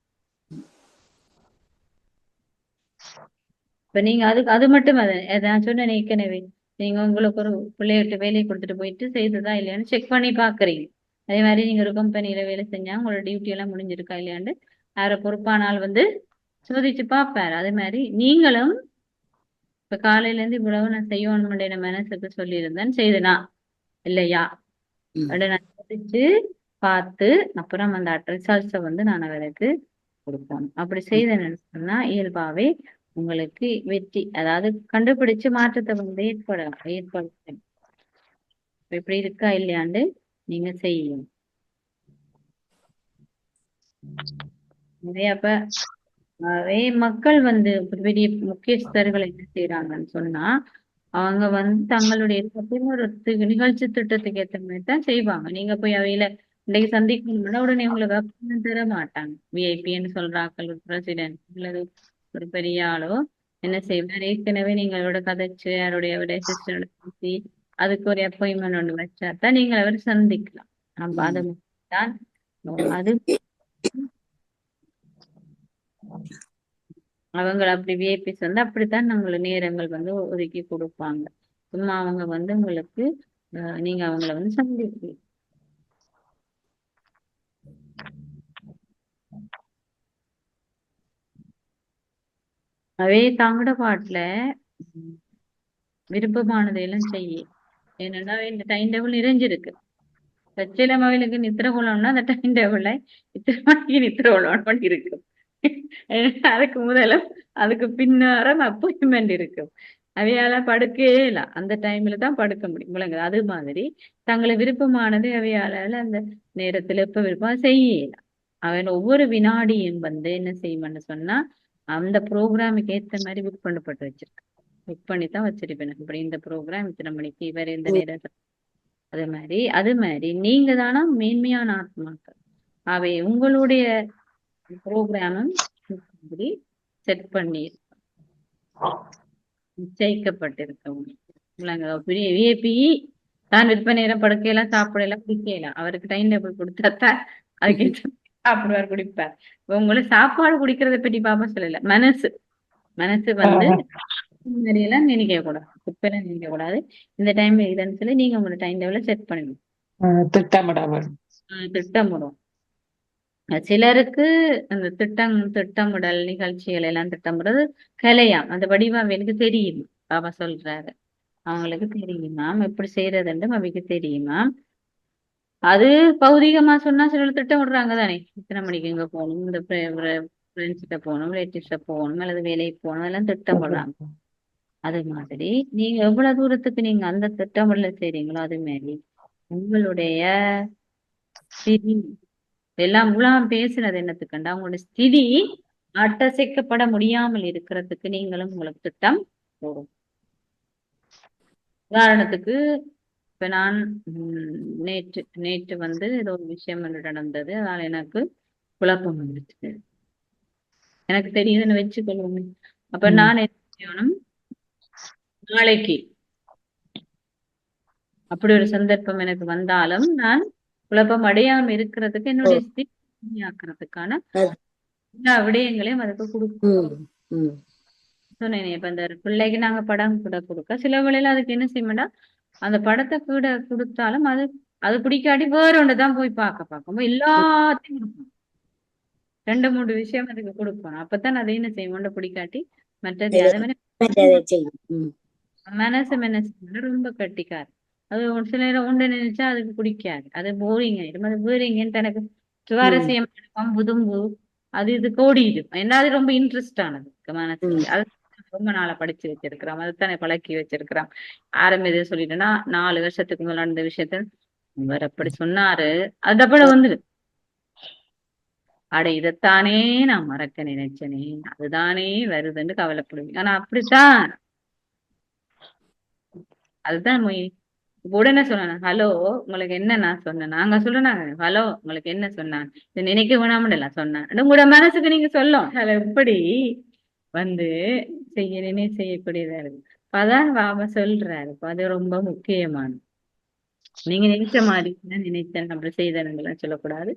இப்ப நீங்க அது அது மட்டும் நான் சொன்னேன் ஏற்கனவே, நீங்க உங்களுக்கு ஒரு பிள்ளைகிட்ட வேலையை கொடுத்துட்டு போயிட்டு செய்ததா இல்லையான்னு செக் பண்ணி பாக்குறீங்க. அதே மாதிரி நீங்க ஒரு கம்பெனியில வேலை செஞ்சா உங்களோட டியூட்டி எல்லாம் முடிஞ்சிருக்கா இல்லையாண்டு யார பொறுப்பான ஆள் வந்து சோதிச்சு பார்ப்பாரு. அதே மாதிரி நீங்களும் இப்ப காலையில இருந்து இவ்வளவு நான் செய்யணும் மனசுக்கு சொல்லியிருந்தேன் செய்தனா இல்லையா ம். அப்படி நான் சோதிச்சு பார்த்து அப்புறம் அந்த ரிசல்ட்ஸை வந்து நான் அவருக்கு கொடுப்போம். அப்படி செய்தேன்னு சொன்னா இயல்பாவே உங்களுக்கு வெற்றி, அதாவது கண்டுபிடிச்சு மாற்றத்தை வந்து ஏற்படுத்தும். இப்படி இருக்கா இல்லையாண்டு நீங்க செய்யணும். நிறைய அப்ப நிறைய மக்கள் வந்து பெரிய முக்கியஸ்தர்கள் என்ன செய்யறாங்கன்னு சொன்னா அவங்க வந்து தங்களுடைய ஒரு நிகழ்ச்சி திட்டத்துக்கு ஏற்ற மாதிரி தான் செய்வாங்க. நீங்க போய் அவையில இன்னைக்கு சந்திக்கணும்னா உடனே உங்களுக்கு appointment தர மாட்டாங்க. விஐபின்னு சொல்றாக்கள் ஒரு பிரசிடென்ட் அல்லது ஒரு பெரிய ஆளோ என்ன செய்வார், ஏற்கனவே நீங்களோட கதைச்சு யாருடைய அசிஸ்டன்ட் பேசி அதுக்கு ஒரு அப்பாயின்மெண்ட் ஒன்று வச்சா தான் நீங்கள் அவர் சந்திக்கலாம். அப்ப அது தான் அது அவங்க அப்படி விஐபிஸ் வந்து அப்படித்தான் நம்மளுக்கு நேரங்கள் வந்து ஒதுக்கி கொடுப்பாங்க. சும்மா அவங்க வந்து உங்களுக்கு நீங்க அவங்கள வந்து சந்திப்பீங்க. அவே தாங்கட பாட்டுல உம், விருப்பமானதையெல்லாம் செய்ய. ஏன்னா இந்த டைம் டேபிள் நிறைஞ்சிருக்கு. சில மகளுக்கு நித்திர கொள்ளணும்னா அந்த டைம் டேபிள்ல இத்தனை மணிக்கு நித்திர கொள்ளணும் இருக்கும். அதுக்கு முதல்ல அதுக்கு பின்னாரம் அப்பாயின்மெண்ட் இருக்கும். அவையால படுக்கவே இல்ல அந்த டைம்ல தான் படுக்க முடியும் விளங்குது. அது மாதிரி தங்களை விருப்பமானது அவையால அந்த நேரத்துல எப்ப விருப்பம் செய்யலாம். அவன் ஒவ்வொரு வினாடியும் வந்து என்ன செய்யும்னு சொன்னா அந்த ப்ரோக்ராமுக்கு ஏத்த மாதிரி புக் பண்ணப்பட்டு வச்சிருக்கு. புக் பண்ணி தான் வச்சிருப்பேன். இப்படி இந்த ப்ரோக்ராம் இத்தனை மணிக்கு இவர் இந்த நேரத்துல அது மாதிரி நீங்க தானா மேன்மையான ஆத்மாக்கள். அவை உங்களுடைய ப்ரோக்ராமும் இப்படி செட் பண்ணி நிச்சயிக்கப்பட்டிருக்கவங்க பெரிய விஐபி தான் விற்பனை நேரம் படுக்கையெல்லாம் சாப்பிடலாம் குடிக்கலாம். அவருக்கு டைம் டேபிள் கொடுத்தாத்தான் அதுக்கு சாப்பிடுவார் குடிப்பார். உங்களை சாப்பாடு குடிக்கிறத பற்றி பாப்பா சொல்லல. மனசு மனசு வந்து எல்லாம் நினைக்க கூடாது, குப்பையெல்லாம் நினைக்க கூடாது. இந்த டைம் இதுன்னு சொல்லி நீங்க உங்களோட டைம் டேபிள செட் பண்ணுங்க. திட்டமிடவர். திட்டமிடும். சிலருக்கு அந்த திட்டமிடல் நிகழ்ச்சிகள் எல்லாம் திட்டமிடுறது கலையாம். அந்த வடிவாவிற்கு தெரியும். பாபா சொல்றாரு அவங்களுக்கு தெரியுமாம் எப்படி செய்யறதுன்னு அவைக்கு தெரியுமாம். அது பௌதிகமா சொன்னா சில திட்டம் விடுறாங்க தானே, இத்தனை மணிக்கு இங்க போகணும், இந்த ஃப்ரெண்ட்ஸ் கிட்ட போகணும், ரிலேட்டிவ்ஸ போகணும் அல்லது வேலைக்கு போகணும் எல்லாம் திட்டமிடுறாங்க. அது மாதிரி நீங்க எவ்வளவு தூரத்துக்கு நீங்க அந்த திட்டமிடல செய்றீங்களோ அது மாதிரி உங்களுடைய ஸ்திதி எல்லாம் உலகம் பேசுனது என்னத்துக்குண்டா உங்களுடைய ஸ்திதி அட்டசைக்கப்பட முடியாமல் இருக்கிறதுக்கு நீங்களும் உங்களுக்கு திட்டம் போடும். உதாரணத்துக்கு இப்ப நான் நேற்று நேற்று வந்து ஏதோ ஒரு விஷயம் ஒன்று நடந்தது. அதனால எனக்கு குழப்பம் வந்துச்சு. எனக்கு தெரியுதுன்னு வச்சுக்கொள்ளுங்க. அப்ப நான் என்ன செய்யணும், நாளைக்கு அப்படி ஒரு சந்தர்ப்பம் எனக்கு வந்தாலும் நான் குழப்பம் அடையாம இருக்கிறதுக்கு என்னுடைய ஸ்திதி ஆக்குறதுக்கான எல்லா விடயங்களையும் அதுக்கு கொடுக்கும். சொன்னேனே இப்ப இந்த பிள்ளைக்கு நாங்க படம் கூட கொடுக்க சில வேளையில அதுக்கு என்ன செய்ய மாட்டோம், அந்த படத்தை கூட கொடுத்தாலும் அது அது பிடிக்காட்டி வேற ஒன்றுதான் போய் பார்க்கும். எல்லாத்தையும் கொடுக்கணும். 2 3 விஷயம் அதுக்கு கொடுக்கணும். அப்பதான் அதை என்ன செய்யும் பிடிக்காட்டி மற்றது அது மனசு ரொம்ப கட்டிக்காரு. அது ஒரு சில நேரம் ஒன்று நினைச்சா அதுக்கு பிடிக்காது. அது போரிங் ஆயிடும். அது போரிங்கன்னு எனக்கு சுவாரஸ்யம் புதும்பு அது இது கோடிடும். ஏன்னா அது ரொம்ப இன்ட்ரெஸ்ட் ஆனது மனசுக்கு. அது ரொம்ப நாளா படிச்சு வச்சிருக்கிறோம், அதுதானே பழக்கி வச்சிருக்கிறோம். ஆரம்பி சொல்லிட்டேன்னா 4 வருஷத்துக்கு மேல நடந்த விஷயத்த இவர் அப்படி சொன்னாரு, அது டப்புல வந்துடு. அட இதைத்தானே நான் மறக்க நினைச்சனே, அதுதானே வருதுன்னு கவலைப்படுவீங்க. ஆனா அப்படித்தான் அதுதான் உடனே சொன்னேன் ஹலோ உங்களுக்கு என்ன நான் சொன்னேன், நாங்க சொல்றேன் ஹலோ உங்களுக்கு என்ன சொன்னான், இதை நினைக்க வேணாமல சொன்னேன். உங்களோட மனசுக்கு நீங்க சொல்லும் அதுல எப்படி வந்து செய்யணும்னே செய்யக்கூடியதா இருக்கு. அதான் பாபா சொல்றாரு. அது ரொம்ப முக்கியமானது. நீங்க நினைச்ச மாதிரி நினைத்தேன் அப்படி செய்தேன் சொல்லக்கூடாது.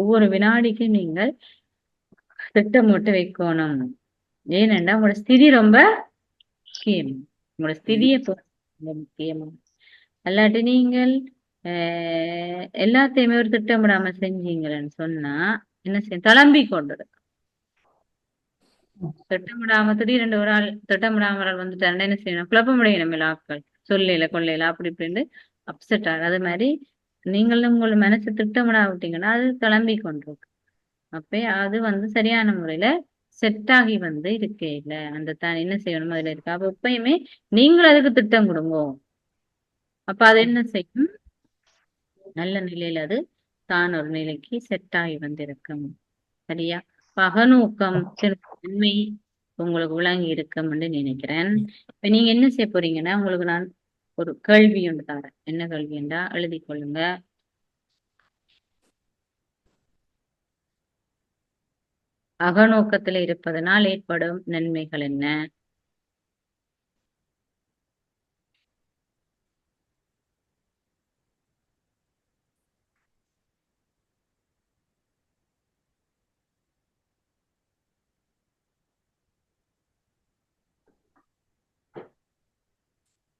ஒவ்வொரு வினாடிக்கும் நீங்கள் திட்டமிட்டு வைக்கணும். ஏனென்றா உங்களோட ஸ்திதி ரொம்ப முக்கியம். உங்களோட ஸ்திதியை ரொம்ப முக்கியமா. அல்லாட்டி நீங்கள் எல்லாத்தையுமே ஒரு திட்டமிடாம செஞ்சீங்களேன்னு சொன்னா என்ன செய்ய தளம்பி கொண்டது. திட்டமிடாம திடீரென்று ஒரு ஆள் திட்டமிடாம ஒரு ஆள் வந்துட்டாருன்னா என்ன செய்யணும்? குழப்பமடைய நம்ம ஆட்கள் சொல்லையில கொள்ளையில அப்படி இப்படின்னு அப்செட் ஆகுது. அது மாதிரி நீங்களும் உங்களோட மனசு திட்டமிடா விட்டீங்கன்னா அது கிளம்பி கொண்டிருக்கு. அப்ப அது வந்து சரியான முறையில செட் ஆகி வந்து இருக்கே இல்ல அந்த தான் என்ன செய்யணும் அதுல இருக்கு. அப்ப எப்பயுமே நீங்களும் அதுக்கு திட்டம் கொடுங்க. அப்ப அது என்ன செய்யும்? நல்ல நிலையில அது தான் ஒரு நிலைக்கு செட் ஆகி வந்திருக்கும். சரியா? பகநோக்கம் நன்மை உங்களுக்கு விளங்கி இருக்கும்னு நினைக்கிறேன். இப்ப நீங்க என்ன செய்ய போறீங்கன்னா உங்களுக்கு நான் ஒரு கேள்வி ஒன்று தரேன். என்ன கேள்வி என்றா எழுதி கொள்ளுங்க. அகநோக்கத்துல இருப்பதனால் ஏற்படும் நன்மைகள் என்ன?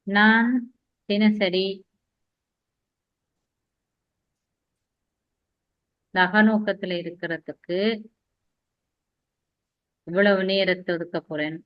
நான் தினசரி இந்த அகநோக்கத்துல இருக்கிறதுக்கு இவ்வளவு நேரத்தை ஒதுக்க போறேன்.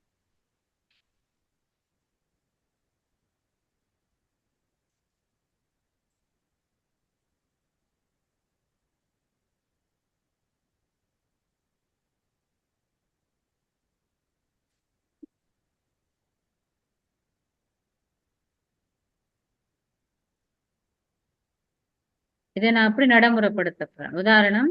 இதை நான் அப்படி நடைமுறைப்படுத்த போறேன். உதாரணம்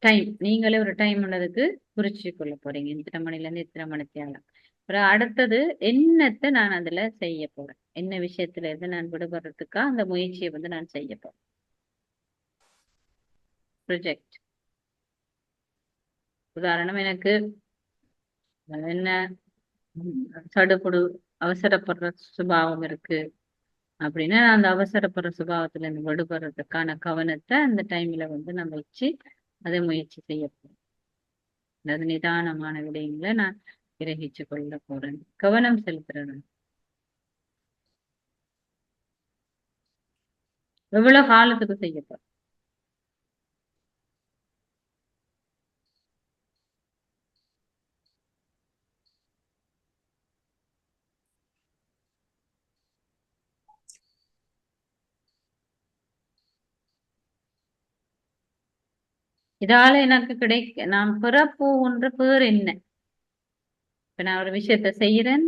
டைம். நீங்களே ஒரு டைம் உள்ளதுக்கு குறிச்சு கொள்ள போறீங்க. இத்தனை மணில இருந்து இத்தனை மணித்தியாலம். அப்புறம் அடுத்தது என்னத்தை நான் அதுல செய்ய போறேன். என்ன விஷயத்துல இருந்து நான் விடுபடுறதுக்கா அந்த முயற்சியை வந்து நான் செய்ய போறேன். ப்ரொஜெக்ட். உதாரணம் எனக்கு என்ன சடுபுடு அவசரப்படுற சுபாவம் இருக்கு அப்படின்னா நான் அந்த அவசரப்படுற சுபாவத்துல இருந்து விடுபடுறதுக்கான கவனத்தை அந்த டைம்ல வந்து நம்ம வச்சு அதை முயற்சி செய்ய போறேன். அதாவது நிதானமான விடயங்களை நான் கிரகிச்சு கொள்ள போறேன். கவனம் செலுத்துறேன். எவ்வளவு காலத்துக்கு செய்ய போறேன். இதால எனக்கு நான் பெறப்போகின்ற பேர் என்ன? இப்ப நான் ஒரு விஷயத்த செய்யறேன்,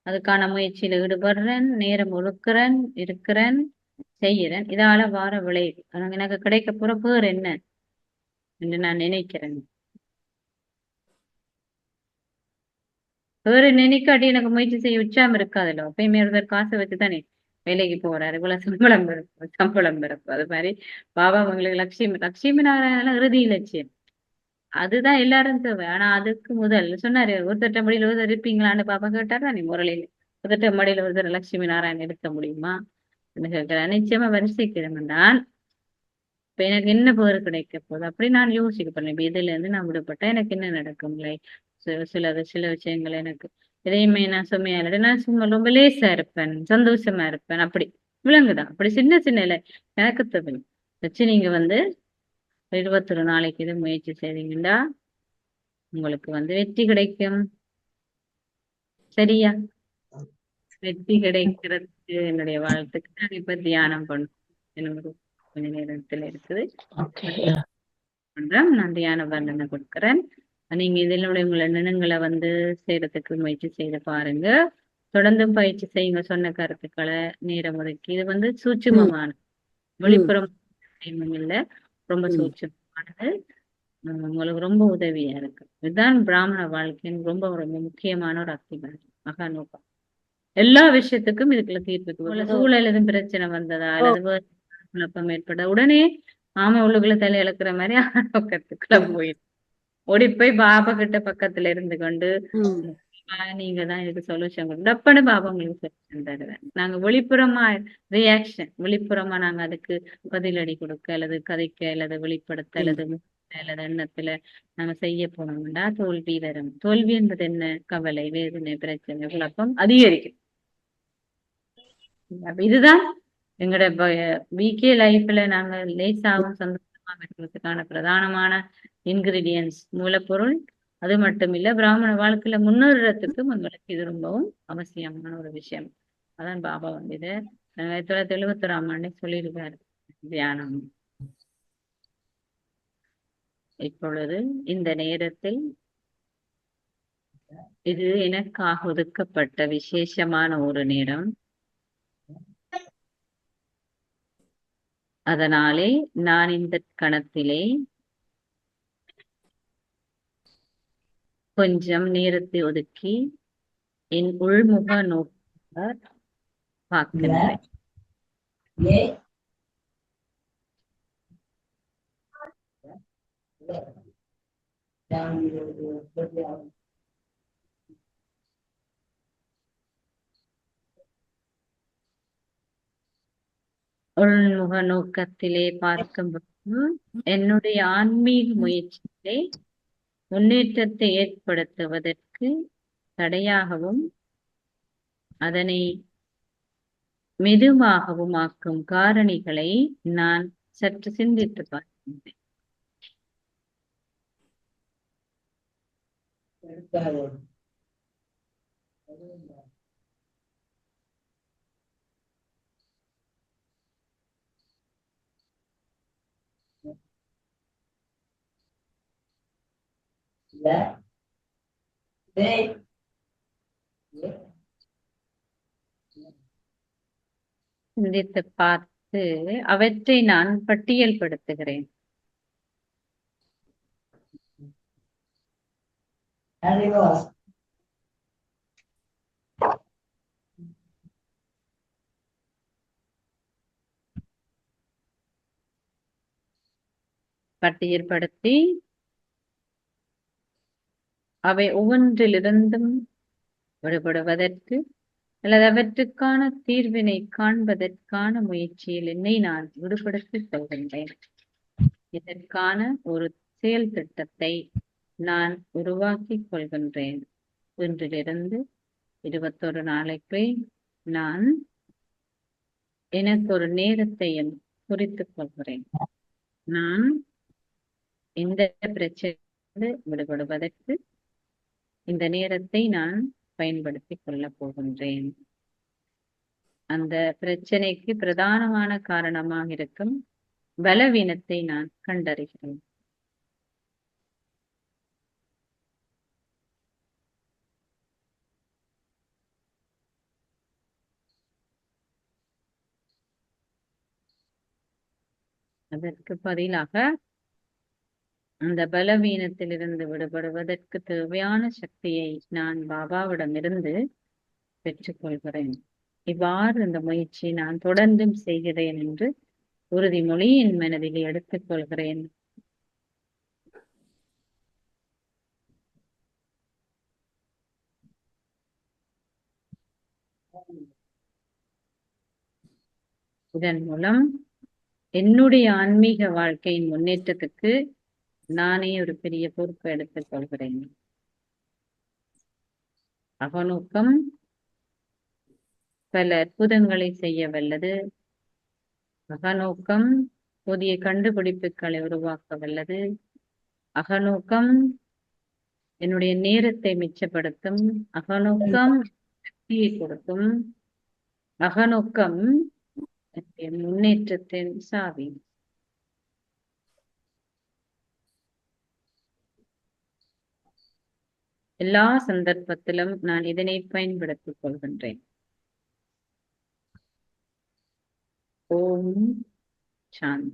அதுக்கான முயற்சியில ஈடுபடுறேன், நேரம் ஒழுக்குறேன், இருக்கிறேன், செய்யறேன். இதால வார விளைவு எனக்கு கிடைக்க போற பேர் என்ன என்று நான் நினைக்கிறேன். பேரு நினைக்காட்டி எனக்கு முயற்சி செய்ய உச்சாம இருக்காதுல்ல. எப்பயுமே ஒருத்தர் காசை வச்சுதானே வேலைக்கு போறாரு. இவ்வளவு சம்பளம் பெறும் சம்பளம் பிறப்பு. அது மாதிரி பாபா உங்களுக்கு லட்சுமி லட்சுமி நாராயண இறுதி இலட்சியம். அதுதான் எல்லாரும் தேவை. ஆனா அதுக்கு முதல் சொன்னாரு ஒருத்தட்ட மடியில ஒருத்தர் இருப்பீங்களான்னு பாப்பா கேட்டாரா நீ முரளியில ஒருத்தட்ட மடியில ஒருத்தர் லட்சுமி நாராயணன் இருக்க முடியுமா கேட்கிறேன். நிச்சயமா வரிசைக்கிறேன் தான். இப்ப எனக்கு என்ன பேர் கிடைக்க போகுது அப்படி நான் யோசிக்க போறேன். இப்ப இதுல இருந்து நான் விடுபட்டா எனக்கு என்ன நடக்கும் சில விஷயங்கள் எனக்கு எதையுமே நான் சுமையா இல்லாட்டி நான் சும்மா ரொம்ப லேசா இருப்பேன், சந்தோஷமா இருப்பேன். அப்படி விலங்குதான். அப்படி சின்ன சின்ன எனக்கு தேவை வச்சு நீங்க வந்து 21 நாளைக்கு இது முயற்சி செய்வீங்களா உங்களுக்கு வந்து வெற்றி கிடைக்கும். சரியா? வெற்றி கிடைக்கிறதுக்கு என்னுடைய வாழ்த்துக்கு நான் இப்ப தியானம் என்னோட கொஞ்ச நேரத்துல இருக்குது பண்றேன். நான் தியான வர்ணனை கொடுக்குறேன். நீங்க இதில் உள்ள நினைங்களை வந்து செய்யறதுக்கு முயற்சி செய்து பாருங்க. தொடர்ந்து பயிற்சி செய்யுங்க. சொன்ன கருத்துக்களை நேரம் ஒதுக்கி இது வந்து சூட்சுமமான வெளிப்புறம் இல்ல ரொம்ப சூட்சுமமானது. உங்களுக்கு ரொம்ப உதவியா இருக்கு. இதுதான் பிராமண வாழ்க்கையின் ரொம்ப ரொம்ப முக்கியமான ஒரு அத்திபாரம் மகாநோக்கம். எல்லா விஷயத்துக்கும் இதுக்குள்ள தீர்வு சூழல் எதுவும் பிரச்சனை வந்ததா அல்லது குழப்பம் ஏற்பட உடனே ஆமா உள்ளுக்குள்ள தலை இழக்கிற மாதிரி நோக்கத்துக்குள்ள போயிடும். ஓடி போய் பாபா கிட்ட பக்கத்துல இருந்து கொண்டு நீங்க தான் இதுக்கு சொல்யூஷன் கொடுப்பன்னு பாபா உங்களுக்கு சொல்யூஷன் தருவேன். நாங்க வெளிப்புறமா ரியாக்ஷன் வெளிப்புறமா நாங்க அதுக்கு பதிலடி கொடுக்க அல்லது கதைக்க அல்லது வெளிப்படுத்த அல்லது அல்லது எண்ணத்துல நாங்க செய்ய போனோம்னா தோல்வி வரும். தோல்வி என்பது என்ன? கவலை, வேதனை, பிரச்சனை, குழப்பம் அதிகரிக்கும். அப்ப இதுதான் எங்களோட வீக்கே லைஃப்ல நாங்க லேசாகவும் சந்தோஷமா இருக்கிறதுக்கான பிரதானமான இன்கிரீடியன்ஸ் மூலப்பொருள். அது மட்டும் இல்ல, பிராமண வாழ்க்கையில முன்னேறத்துக்கு உங்களுக்கு இது ரொம்பவும் அவசியமான ஒரு விஷயம். அதான் பாபா வந்து இதை 1971ஆம் ஆண்டு சொல்லியிருக்காரு, தியானம். இப்பொழுது இந்த நேரத்தில் இது எனக்காக ஒதுக்கப்பட்ட விசேஷமான ஒரு நேரம். அதனாலே நான் இந்த கணத்திலே கொஞ்சம் நேரத்தை ஒதுக்கி என் உள்முக நோக்க பார்க்கின்றேன். உள்முக நோக்கத்திலே பார்க்கும்போது என்னுடைய ஆன்மீக முயற்சியிலே முன்னேற்றத்தை ஏற்படுத்துவதற்கு தடையாகவும் அதனை மெதுவாகவும் ஆக்கும் காரணிகளை நான் சற்று சிந்தித்து பார்க்கின்றேன். சிந்தித்து பார்த்து அவற்றை நான் பட்டியல்படுத்துகிறேன். பட்டியல்படுத்தி அவை ஒவ்வொன்றிலிருந்தும் விடுபடுவதற்கு அல்லது அவற்றுக்கான தீர்வினை காண்பதற்கான முயற்சியில் என்னை நான் விடுபடுத்திக் கொள்கின்றேன். இதற்கான ஒரு செயல் திட்டத்தை நான் உருவாக்கிக் கொள்கின்றேன். இன்றிலிருந்து 21 நாளைக்கு நான் எனக்கு ஒரு நேரத்தையும் குறித்துக் கொள்கிறேன். நான் இந்த பிரச்சனை விடுபடுவதற்கு இந்த நேரத்தை நான் பயன்படுத்திக் கொள்ளப் போகின்றேன். அந்த பிரச்சனைக்கு பிரதானமான காரணமாக இருக்கும் பலவீனத்தை நான் கண்டறிகிறேன். அதற்கு பதிலாக அந்த பலவீனத்திலிருந்து விடுபடுவதற்கு தேவையான சக்தியை நான் பாபாவிடமிருந்து பெற்றுக்கொள்கிறேன். இவ்வாறு இந்த முயற்சியை நான் தொடர்ந்தும் செய்கிறேன் என்று உறுதிமொழி என் மனதில் எடுத்துக் கொள்கிறேன். இதன் மூலம் என்னுடைய ஆன்மீக வாழ்க்கையின் முன்னேற்றத்துக்கு நானே ஒரு பெரிய பொறுப்பை எடுத்துக் கொள்கிறேன். அகநோக்கம் பல அற்புதங்களை செய்ய வல்லது. அகநோக்கம் புதிய கண்டுபிடிப்புகளை உருவாக்க வல்லது. அகநோக்கம் என்னுடைய நேரத்தை மிச்சப்படுத்தும். அகநோக்கம் சக்தியை கொடுக்கும். அகநோக்கம் என் முன்னேற்றத்தின் சாவி. எல்லா சந்தர்ப்பத்திலும் நான் இதனை பயன்படுத்திக் கொள்கின்றேன். ஓம் சாந்தி.